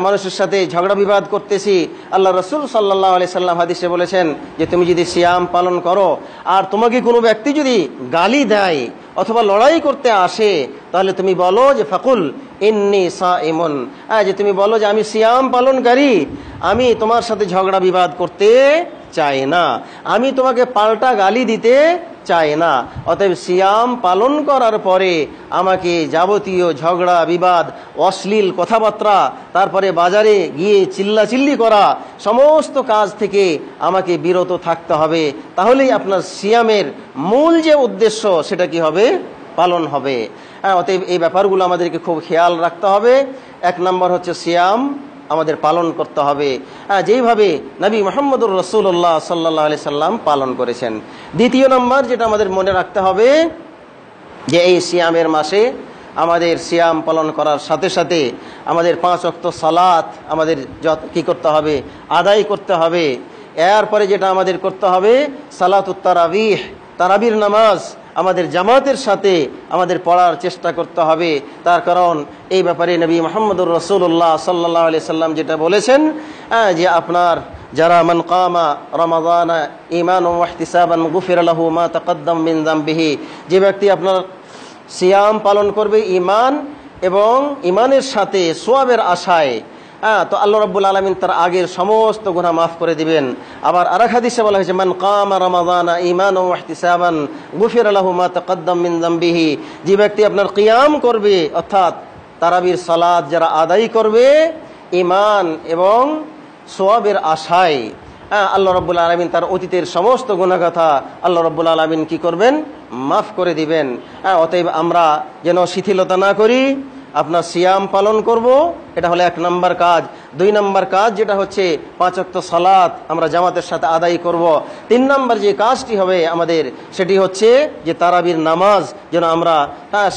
মানুষের সাথে ঝগড়া বিবাদ করতেছি। আল্লাহ রসুল সাল্লাল্লাহু আলাইহি সাল্লাম হাদিসে বলেছেন যে তুমি যদি সিয়াম পালন করো আর তোমাকে কোনো ব্যক্তি যদি গালি দেয় অথবা লড়াই করতে আসে, তাহলে তুমি বলো যে ফাকুল ইন্নী সাইমুন, যে তুমি বলো যে আমি সিয়াম পালনকারী, আমি তোমার সাথে ঝগড়া বিবাদ করতে চাই না, আমি তোমাকে পাল্টা গালি দিতে চাই না। অতএব সিয়াম পালন করার পরে আমাকে যাবতীয় ঝগড়া বিবাদ, অশ্লীল কথাবার্তা, তারপরে বাজারে গিয়ে চিল্লাচিল্লি করা, সমস্ত কাজ থেকে আমাকে বিরত থাকতে হবে। তাহলেই আপনার সিয়ামের মূল যে উদ্দেশ্য সেটা কি হবে? পালন হবে। অতএব এই ব্যাপারগুলো আমাদেরকে খুব খেয়াল রাখতে হবে। এক নম্বর হচ্ছে সিয়াম আমাদের পালন করতে হবে যেইভাবে নবী মুহাম্মদুর রাসূলুল্লাহ সাল্লাল্লাহু আলাইহি সাল্লাম পালন করেছেন। দ্বিতীয় নম্বর যেটা আমাদের মনে রাখতে হবে যে এই সিয়ামের মাসে আমাদের সিয়াম পালন করার সাথে সাথে আমাদের 5 ওয়াক্ত সালাত আমাদের কি করতে হবে? আদায় করতে হবে। এরপরে যেটা আমাদের করতে হবে সালাতুত তারাবিহ, তারাবির নামাজ আমাদের জামাতের সাথে আমাদের পড়ার চেষ্টা করতে হবে। তার কারণ এই ব্যাপারে নবী মুহাম্মদুর রাসূলুল্লাহ সাল্লাল্লাহু আলাইহি সাল্লাম যেটা বলেছেন যে আপনার যারা মান কামা রমাদানা ঈমানান ওয়া ইহতিসাবান গুফিরা লাহু মা তাকাদ্দাম মিন যামবিহি, যে ব্যক্তি আপনার সিয়াম পালন করবে ঈমান এবং ঈমানের সাথে সওয়াবের আশায়, তো আল্লাহ রাব্বুল আলামিন তার আগের সমস্ত গুনাহ মাফ করে দিবেন। আবার আরেক হাদিসে বলা হয়েছে মান কামা রমাদানা ঈমানান ওয়া ইহতিসাবান গুফিরা লাহু মা তাকাদ্দাম মিন যামবিহি, যে ব্যক্তি আপনার কিয়াম করবে অর্থাৎ তারাবির সালাত যারা আদায় করবে ঈমান এবং সওয়াবের আশায়, আল্লাহ রাব্বুল আলামিন তার অতীতের সমস্ত গুনাহ কথা আল্লাহ রাব্বুল আলামিন কি করবেন? মাফ করে দিবেন। অতএব আমরা যেন শিথিলতা না করি, আপনার সিয়াম পালন করব, এটা হলো 1 নম্বর কাজ। 2 নম্বর কাজ যেটা হচ্ছে 5 ওয়াক্ত সালাত আমরা জামাতের সাথে আদায় করব। 3 নম্বর যে কাজটি হবে আমাদের সেটি হচ্ছে যে তারাবির নামাজ যেন আমরা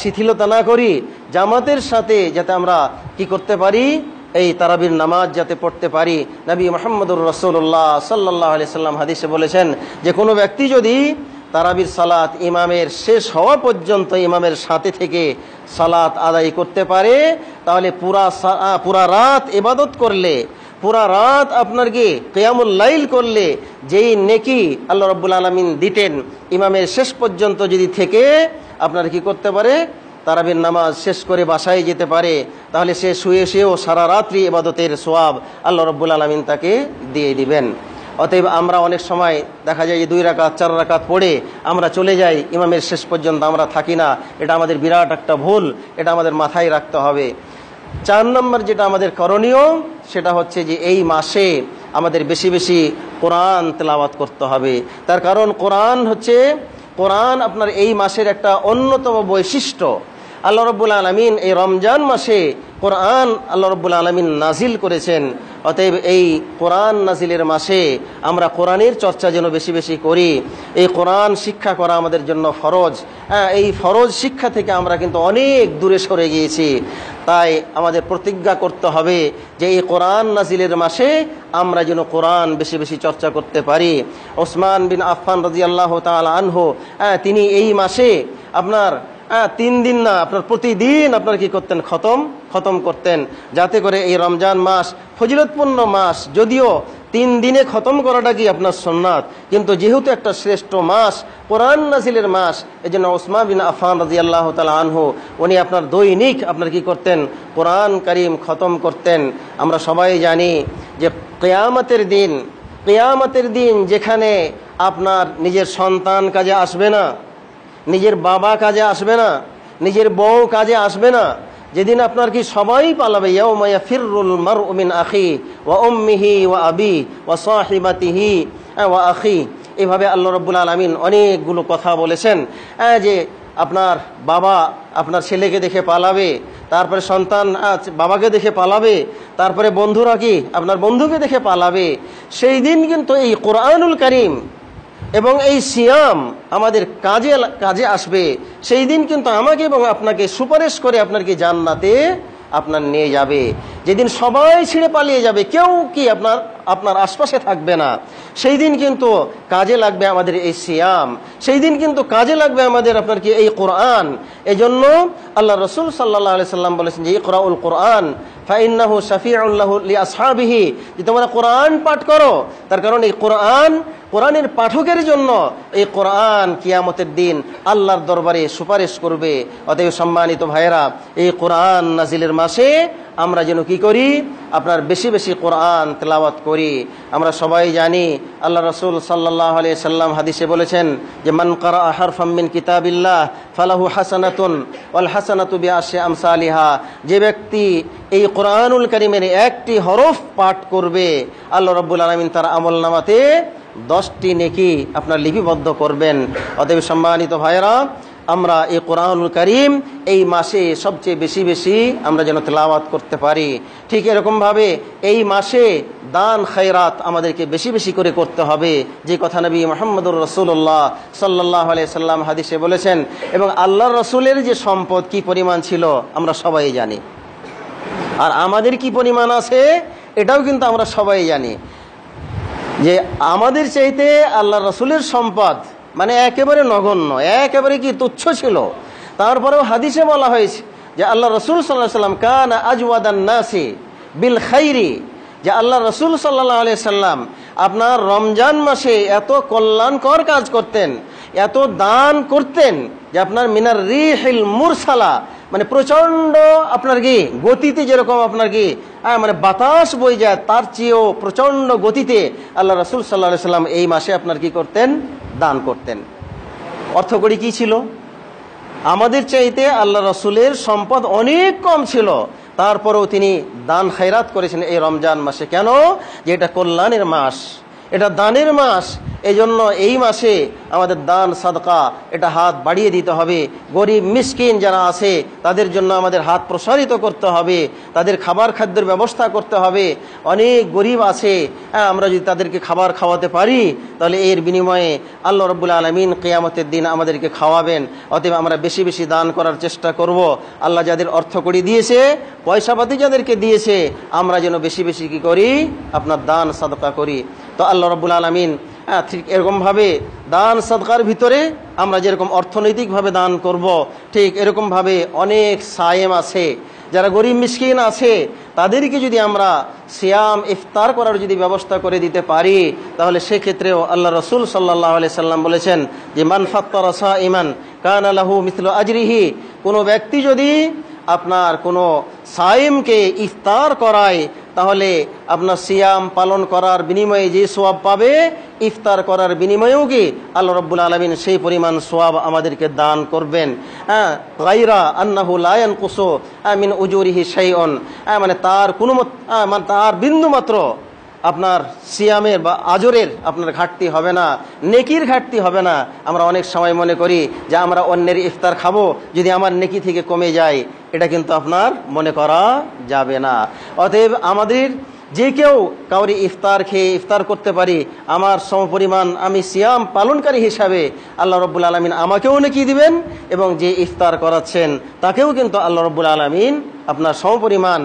শিথিলতা না করি, জামাতের সাথে যাতে আমরা কি করতে পারি? এই তারাবির নামাজ যাতে পড়তে পারি। নবী মুহাম্মদুর রাসূলুল্লাহ সাল্লাল্লাহু আলাইহি সাল্লাম হাদিসে বলেছেন যে কোনো ব্যক্তি যদি তারাবির সালাত ইমামের শেষ হওয়া পর্যন্ত ইমামের সাথে থেকে সালাত আদায় করতে পারে, তাহলে পুরা রাত ইবাদত করলে, পুরা রাত আপনার কি কিয়ামুল লাইল করলে যেই নেকি আল্লাহ রাব্বুল আলামিন দিতেন, ইমামের শেষ পর্যন্ত যদি থেকে আপনার কি করতে পারে? তারাবির নামাজ শেষ করে বাসায় যেতে পারে, তাহলে সে শুয়ে শুয়েও সারা রাত্রি ইবাদতের সওয়াব আল্লাহ রাব্বুল আলামিন তাকে দিয়ে দিবেন। অতএব আমরা অনেক সময় দেখা যায় যে 2 রাকাত 4 রাকাত পড়ে আমরা চলে যাই, ইমামের শেষ পর্যন্ত আমরা থাকি না। এটা আমাদের বিরাট একটা ভুল, এটা আমাদের মাথায় রাখতে হবে। 4 নম্বর যেটা আমাদের করণীয় সেটা হচ্ছে যে এই মাসে আমাদের বেশি বেশি কোরআন তেলাওয়াত করতে হবে। তার কারণ কোরআন আপনার এই মাসের একটা অন্যতম বৈশিষ্ট্য। আল্লাহ রাব্বুল আলামিন এই রমজান মাসে কোরআন আল্লাহ রাব্বুল আলামিন নাজিল করেছেন। অতএব এই কোরআন নাজিলের মাসে আমরা কোরআনের চর্চা যেন বেশি বেশি করি। এই কোরআন শিক্ষা করা আমাদের জন্য ফরজ। এই ফরজ শিক্ষা থেকে আমরা কিন্তু অনেক দূরে সরে গিয়েছি। তাই আমাদের প্রতিজ্ঞা করতে হবে যে এই কোরআন নাজিলের মাসে আমরা যেন কোরআন বেশি বেশি চর্চা করতে পারি। ওসমান বিন আফফান রাদিয়াল্লাহু তাআলা আনহু তিনি এই মাসে আপনার 3 দিন না আপনার প্রতিদিন আপনার কি করতেন? খতম করতেন, যাতে করে এই রমজান মাস ফজিলতপূর্ণ মাস, যদিও 3 দিনে খতম করাটা কি আপনার সুন্নাত, কিন্তু যেহেতু একটা শ্রেষ্ঠ মাস, কোরআন নাজিলের মাস, এই জন্য ওসমান বিন আফফান রাদিয়াল্লাহু তাআলা আনহু উনি আপনার দৈনিক আপনার কি করতেন? কোরআন কারীম খতম করতেন। আমরা সবাই জানি যে কিয়ামতের দিন যেখানে আপনার নিজের সন্তান কাজে আসবে না, নিজের বাবা কাজে আসবে না, নিজের বউ কাজে আসবে না, যেদিন আপনার কি সবাই পালাবে। ইয়াউমা ইয়াফিরুল মারউ মিন আখি ওয়া উম্মিহি ওয়া আবি ওয়া সাহিবাতিহি ওয়া আখি। এভাবে আল্লাহ রাব্বুল আলামিন অনেকগুলো কথা বলেছেন যে আপনার বাবা আপনার ছেলেকে দেখে পালাবে, তারপরে সন্তান বাবাকে দেখে পালাবে, তারপরে বন্ধুরা কি আপনার বন্ধুকে দেখে পালাবে। সেই দিন কিন্তু এই কোরআনুল কারীম এবং এই সিয়াম আমাদের কাজে আসবে। সেই দিন কিন্তু আমাকে এবং আপনাকে সুপারিশ করে আপনার কি জান্নাতে আপনার নিয়ে যাবে। যেদিন সবাই ছিঁড়ে পালিয়ে যাবে, কেউ কি আপনার আশপাশে থাকবে না, সেই দিন কিন্তু কাজে লাগবে আমাদের এই সিয়াম, সেই দিন কিন্তু কাজে লাগবে আমাদের আপনার কি এই কোরআন। এজন্য আল্লাহ রাসূল সাল্লাল্লাহু আলাইহি সাল্লাম বলেছেন যে ইকরাউল কোরআন ফাইন্নাহু শাফিউন লাহু লিআসহাবিহি, যে তোমরা কোরআন পাঠ করো। তার কারণ এই কোরআনের পাঠকের জন্য এই কোরআন কিয়ামতের দিন আল্লাহর দরবারে সুপারিশ করবে। অতএব সম্মানিত ভাইয়েরা, এই কোরআন নাজিলের মাসে আমরা যেন কি করি, আপনার বেশি বেশি কোরআন তেলাওয়াত করি। আমরা সবাই জানি আল্লাহ রাসূল সাল্লাল্লাহু আলাইহি সাল্লাম হাদিসে বলেছেন যে মান ক্বারা হারফাম মিন কিতাবিল্লাহ ফালাহু হাসানাতুন ওয়াল হাসানাতু বিআশরি আমসালিহা। যে ব্যক্তি এই কোরআনুল কারীমের একটি হরফ পাঠ করবে, আল্লাহ রাব্বুল আলামিন তার আমলনামাতে 10টি নেকি আপনার লিপিবদ্ধ করবেন। অতএব সম্মানিত ভাইরা, আমরা এই কোরআনুল কারীম এই মাসে সবচেয়ে বেশি বেশি আমরা যেন তেলাওয়াত করতে পারি। ঠিক এরকমভাবে এই মাসে দান খায়রাত আমাদেরকে বেশি বেশি করে করতে হবে, যে কথা নবী মুহাম্মদুর রাসূলুল্লাহ সাল্লাল্লাহু আলাইহি সাল্লাম হাদিসে বলেছেন। এবং আল্লাহর রাসূলের যে সম্পদ কি পরিমাণ ছিল আমরা সবাই জানি, আর আমাদের কি পরিমাণ আছে এটাও কিন্তু আমরা সবাই জানি। যে আমাদের চাইতে আল্লাহর রাসূলের সম্পদ মানে একেবারে নগণ্য, একেবারে কি তুচ্ছ ছিল। তারপরেও হাদিসে বলা হয়েছে যে আল্লাহ রাসূল সাল্লাল্লাহু আলাইহি সাল্লাম কানা আজওয়াদান নাসি বিল খাইরি, যে আল্লাহ রাসূল সাল্লাল্লাহু আলাইহি সাল্লাম আপনার রমজান মাসে এত কল্যাণকর কাজ করতেন, এত দান করতেন যে আপনার মিনার রিহিল মুরসালা, মানে প্রচণ্ড আপনার কি গতিতে, যেরকম আপনার কি মানে বাতাস বই যায় তার চেয়েও প্রচণ্ড গতিতে আল্লাহ রাসূল সাল্লাল্লাহু আলাইহি সাল্লাম এই মাসে আপনার কি করতেন, দান করতেন। অর্থকড়ি কি ছিল? আমাদের চাইতে আল্লাহ রাসূলের সম্পদ অনেক কম ছিল, তারপরেও তিনি দান খায়রাত করেছেন এই রমজান মাসে। কেন? যে এটা কল্যাণের মাস, এটা দানের মাস। এই জন্য এই মাসে আমাদের দান সাদকা এটা হাত বাড়িয়ে দিতে হবে। গরিব মিসকিন যারা আছে তাদের জন্য আমাদের হাত প্রসারিত করতে হবে, তাদের খাবার খাদ্যের ব্যবস্থা করতে হবে। অনেক গরিব আছে, আমরা যদি তাদেরকে খাবার খাওয়াতে পারি তাহলে এর বিনিময়ে আল্লাহ রাব্বুল আলামিন কিয়ামতের দিন আমাদেরকে খাওয়াবেন। অতএব আমরা বেশি বেশি দান করার চেষ্টা করব। আল্লাহ যাদের অর্থকড়ি দিয়েছে, পয়সাপাতি যাদেরকে দিয়েছে, আমরা যেন বেশি বেশি কি করি, আপনার দান সাদকা করি। তো আল্লাহ রাব্বুল আলামিন ঠিক এরকমভাবে দান সাদকার ভিতরে আমরা যেরকম অর্থনৈতিকভাবে দান করব, ঠিক এরকমভাবে অনেক সায়েম আছে, যারা গরিব মিসকিন আছে তাদেরকে যদি আমরা সিয়াম ইফতার করার যদি ব্যবস্থা করে দিতে পারি তাহলে সেক্ষেত্রেও আল্লাহ রাসূল সাল্লাল্লাহু আলাইহি সাল্লাম বলেছেন যে মান ফাত্তারা সাইমান কানা লাহু মিসলু আজরিহি। কোনো ব্যক্তি যদি আপনার কোনো সায়েমকে ইফতার করায় তাহলে আপনার সিয়াম পালন করার বিনিময়ে যে সওয়াব পাবে, ইফতার করার বিনিময়েও কি আল্লাহ রাব্বুল আলামিন সেই পরিমাণ সওয়াব আমাদেরকে দান করবেন। গায়রা আন্নাহু লা ইয়ানকুসু মিন উজুরিহি শাইউন, মানে তার কোনো মানে তার বিন্দুমাত্র আপনার সিয়ামের বা আজরের আপনার ঘাটতি হবে না, নেকির ঘাটতি হবে না। আমরা অনেক সময় মনে করি যে আমরা অন্যের ইফতার খাবো, যদি আমার নেকি থেকে কমে যায়, এটা কিন্তু আপনার মনে করা যাবে না। অতএব আমাদের যে কেউ কাউরি ইফতার খেয়ে ইফতার করতে পারি, আমার সমপরিমাণ আমি সিয়াম পালনকারী হিসাবে আল্লাহ রাব্বুল আলামিন আমাকেও নেকি দিবেন, এবং যে ইফতার করাচ্ছেন তাকেও কিন্তু আল্লাহ রাব্বুল আলামিন আপনার সমপরিমাণ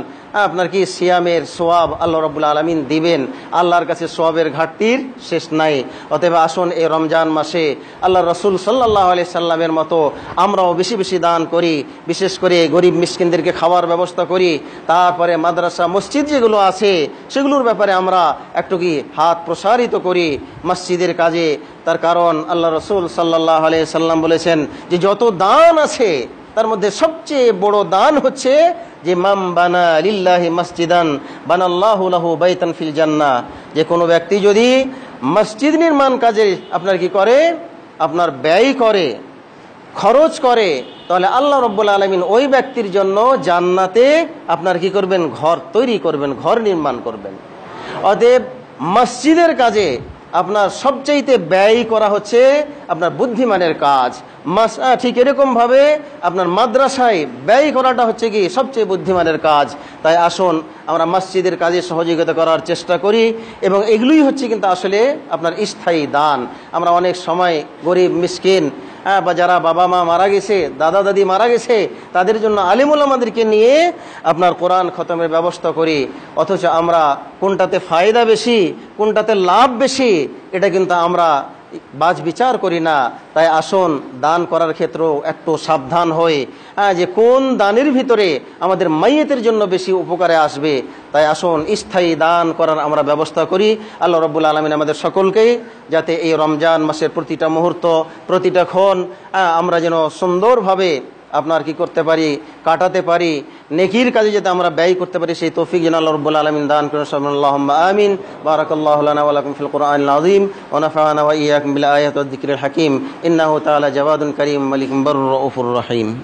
আপনার কি সিয়ামের সোয়াব আল্লাহ রাব্বুল আলামিন দিবেন। আল্লাহর কাছে সোয়াবের ঘাটতির শেষ নাই। অতএব আসুন এই রমজান মাসে আল্লাহ রাসূল সাল্লাল্লাহু আলাইহি সাল্লামের মতো আমরাও বেশি বেশি দান করি, বিশেষ করে গরিব মিসকিনদেরকে খাওয়ার ব্যবস্থা করি। তারপরে মাদ্রাসা মসজিদ যেগুলো আছে সেগুলোর ব্যাপারে আমরা একটু কি হাত প্রসারিত করি মসজিদের কাজে। তার কারণ আল্লাহ রাসূল সাল্লাল্লাহু আলাইহি সাল্লাম বলেছেন যে যত দান আছে তার মধ্যে সবচেয়ে বড় দান হচ্ছে যে মাম বানা লিল্লাহি মসজিদান বানাল্লাহু লাহু বাইতান ফিল জান্নাহ। যে কোনো ব্যক্তি যদি মসজিদ নির্মাণ কাজে আপনার কি করে, আপনার ব্যয় করে, খরচ করে, তাহলে আল্লাহ রাব্বুল আলামিন ওই ব্যক্তির জন্য জান্নাতে আপনার কি করবেন, ঘর তৈরি করবেন, ঘর নির্মাণ করবেন। অতএব মসজিদের কাজে আপনার সবচাইতে ব্যয় করা হচ্ছে আপনার বুদ্ধিমানের কাজ। ঠিক এরকমভাবে আপনার মাদ্রাসায় ব্যয় করাটা হচ্ছে কি সবচেয়ে বুদ্ধিমানের কাজ। তাই আসুন আমরা মসজিদের কাজে সহযোগিতা করার চেষ্টা করি, এবং এগুলোই হচ্ছে কিন্তু আসলে আপনার স্থায়ী দান। আমরা অনেক সময় গরিব মিসকিন বা যারা বাবা মা মারা গেছে, দাদা দাদি মারা গেছে, তাদের জন্য আলিম উলামাদেরকে নিয়ে আপনার কোরআন খতমের ব্যবস্থা করি, অথচ আমরা কোনটাতে ফায়দা বেশি, কোনটাতে লাভ বেশি, এটা কিন্তু আমরা বাজ বিচার করি না। তাই আসুন দান করার ক্ষেত্রেও একটু সাবধান হই যে কোন দানের ভিতরে আমাদের মাইয়েতের জন্য বেশি উপকারে আসবে। তাই আসুন স্থায়ী দান করার আমরা ব্যবস্থা করি। আল্লাহ রাব্বুল আলামিন আমাদের সকলকে যাতে এই রমজান মাসের প্রতিটা মুহূর্ত, প্রতিটা ক্ষণ আমরা যেন সুন্দরভাবে আপনার কি করতে পারি, কাটাতে পারি। নেকির কাজে যাতে আমরা ব্যয় করতে পারি সেই তৌফিক যেন আল্লাহ রাব্বুল আলামিন দান করেন। আল্লাহুম্মা আমিন। বারাকাল্লাহু লানা ওয়া লাকুম ফিল কুরআনিল আযীম ওয়া নাফা'না ওয়া ইয়্যাকুম বিল আয়াতি ওয়াদ যিকরিল হাকীম। ইন্নাহু তাআলা জাওয়াদুন কারীম মালিকুম বাররুর রাউফুর রহিম।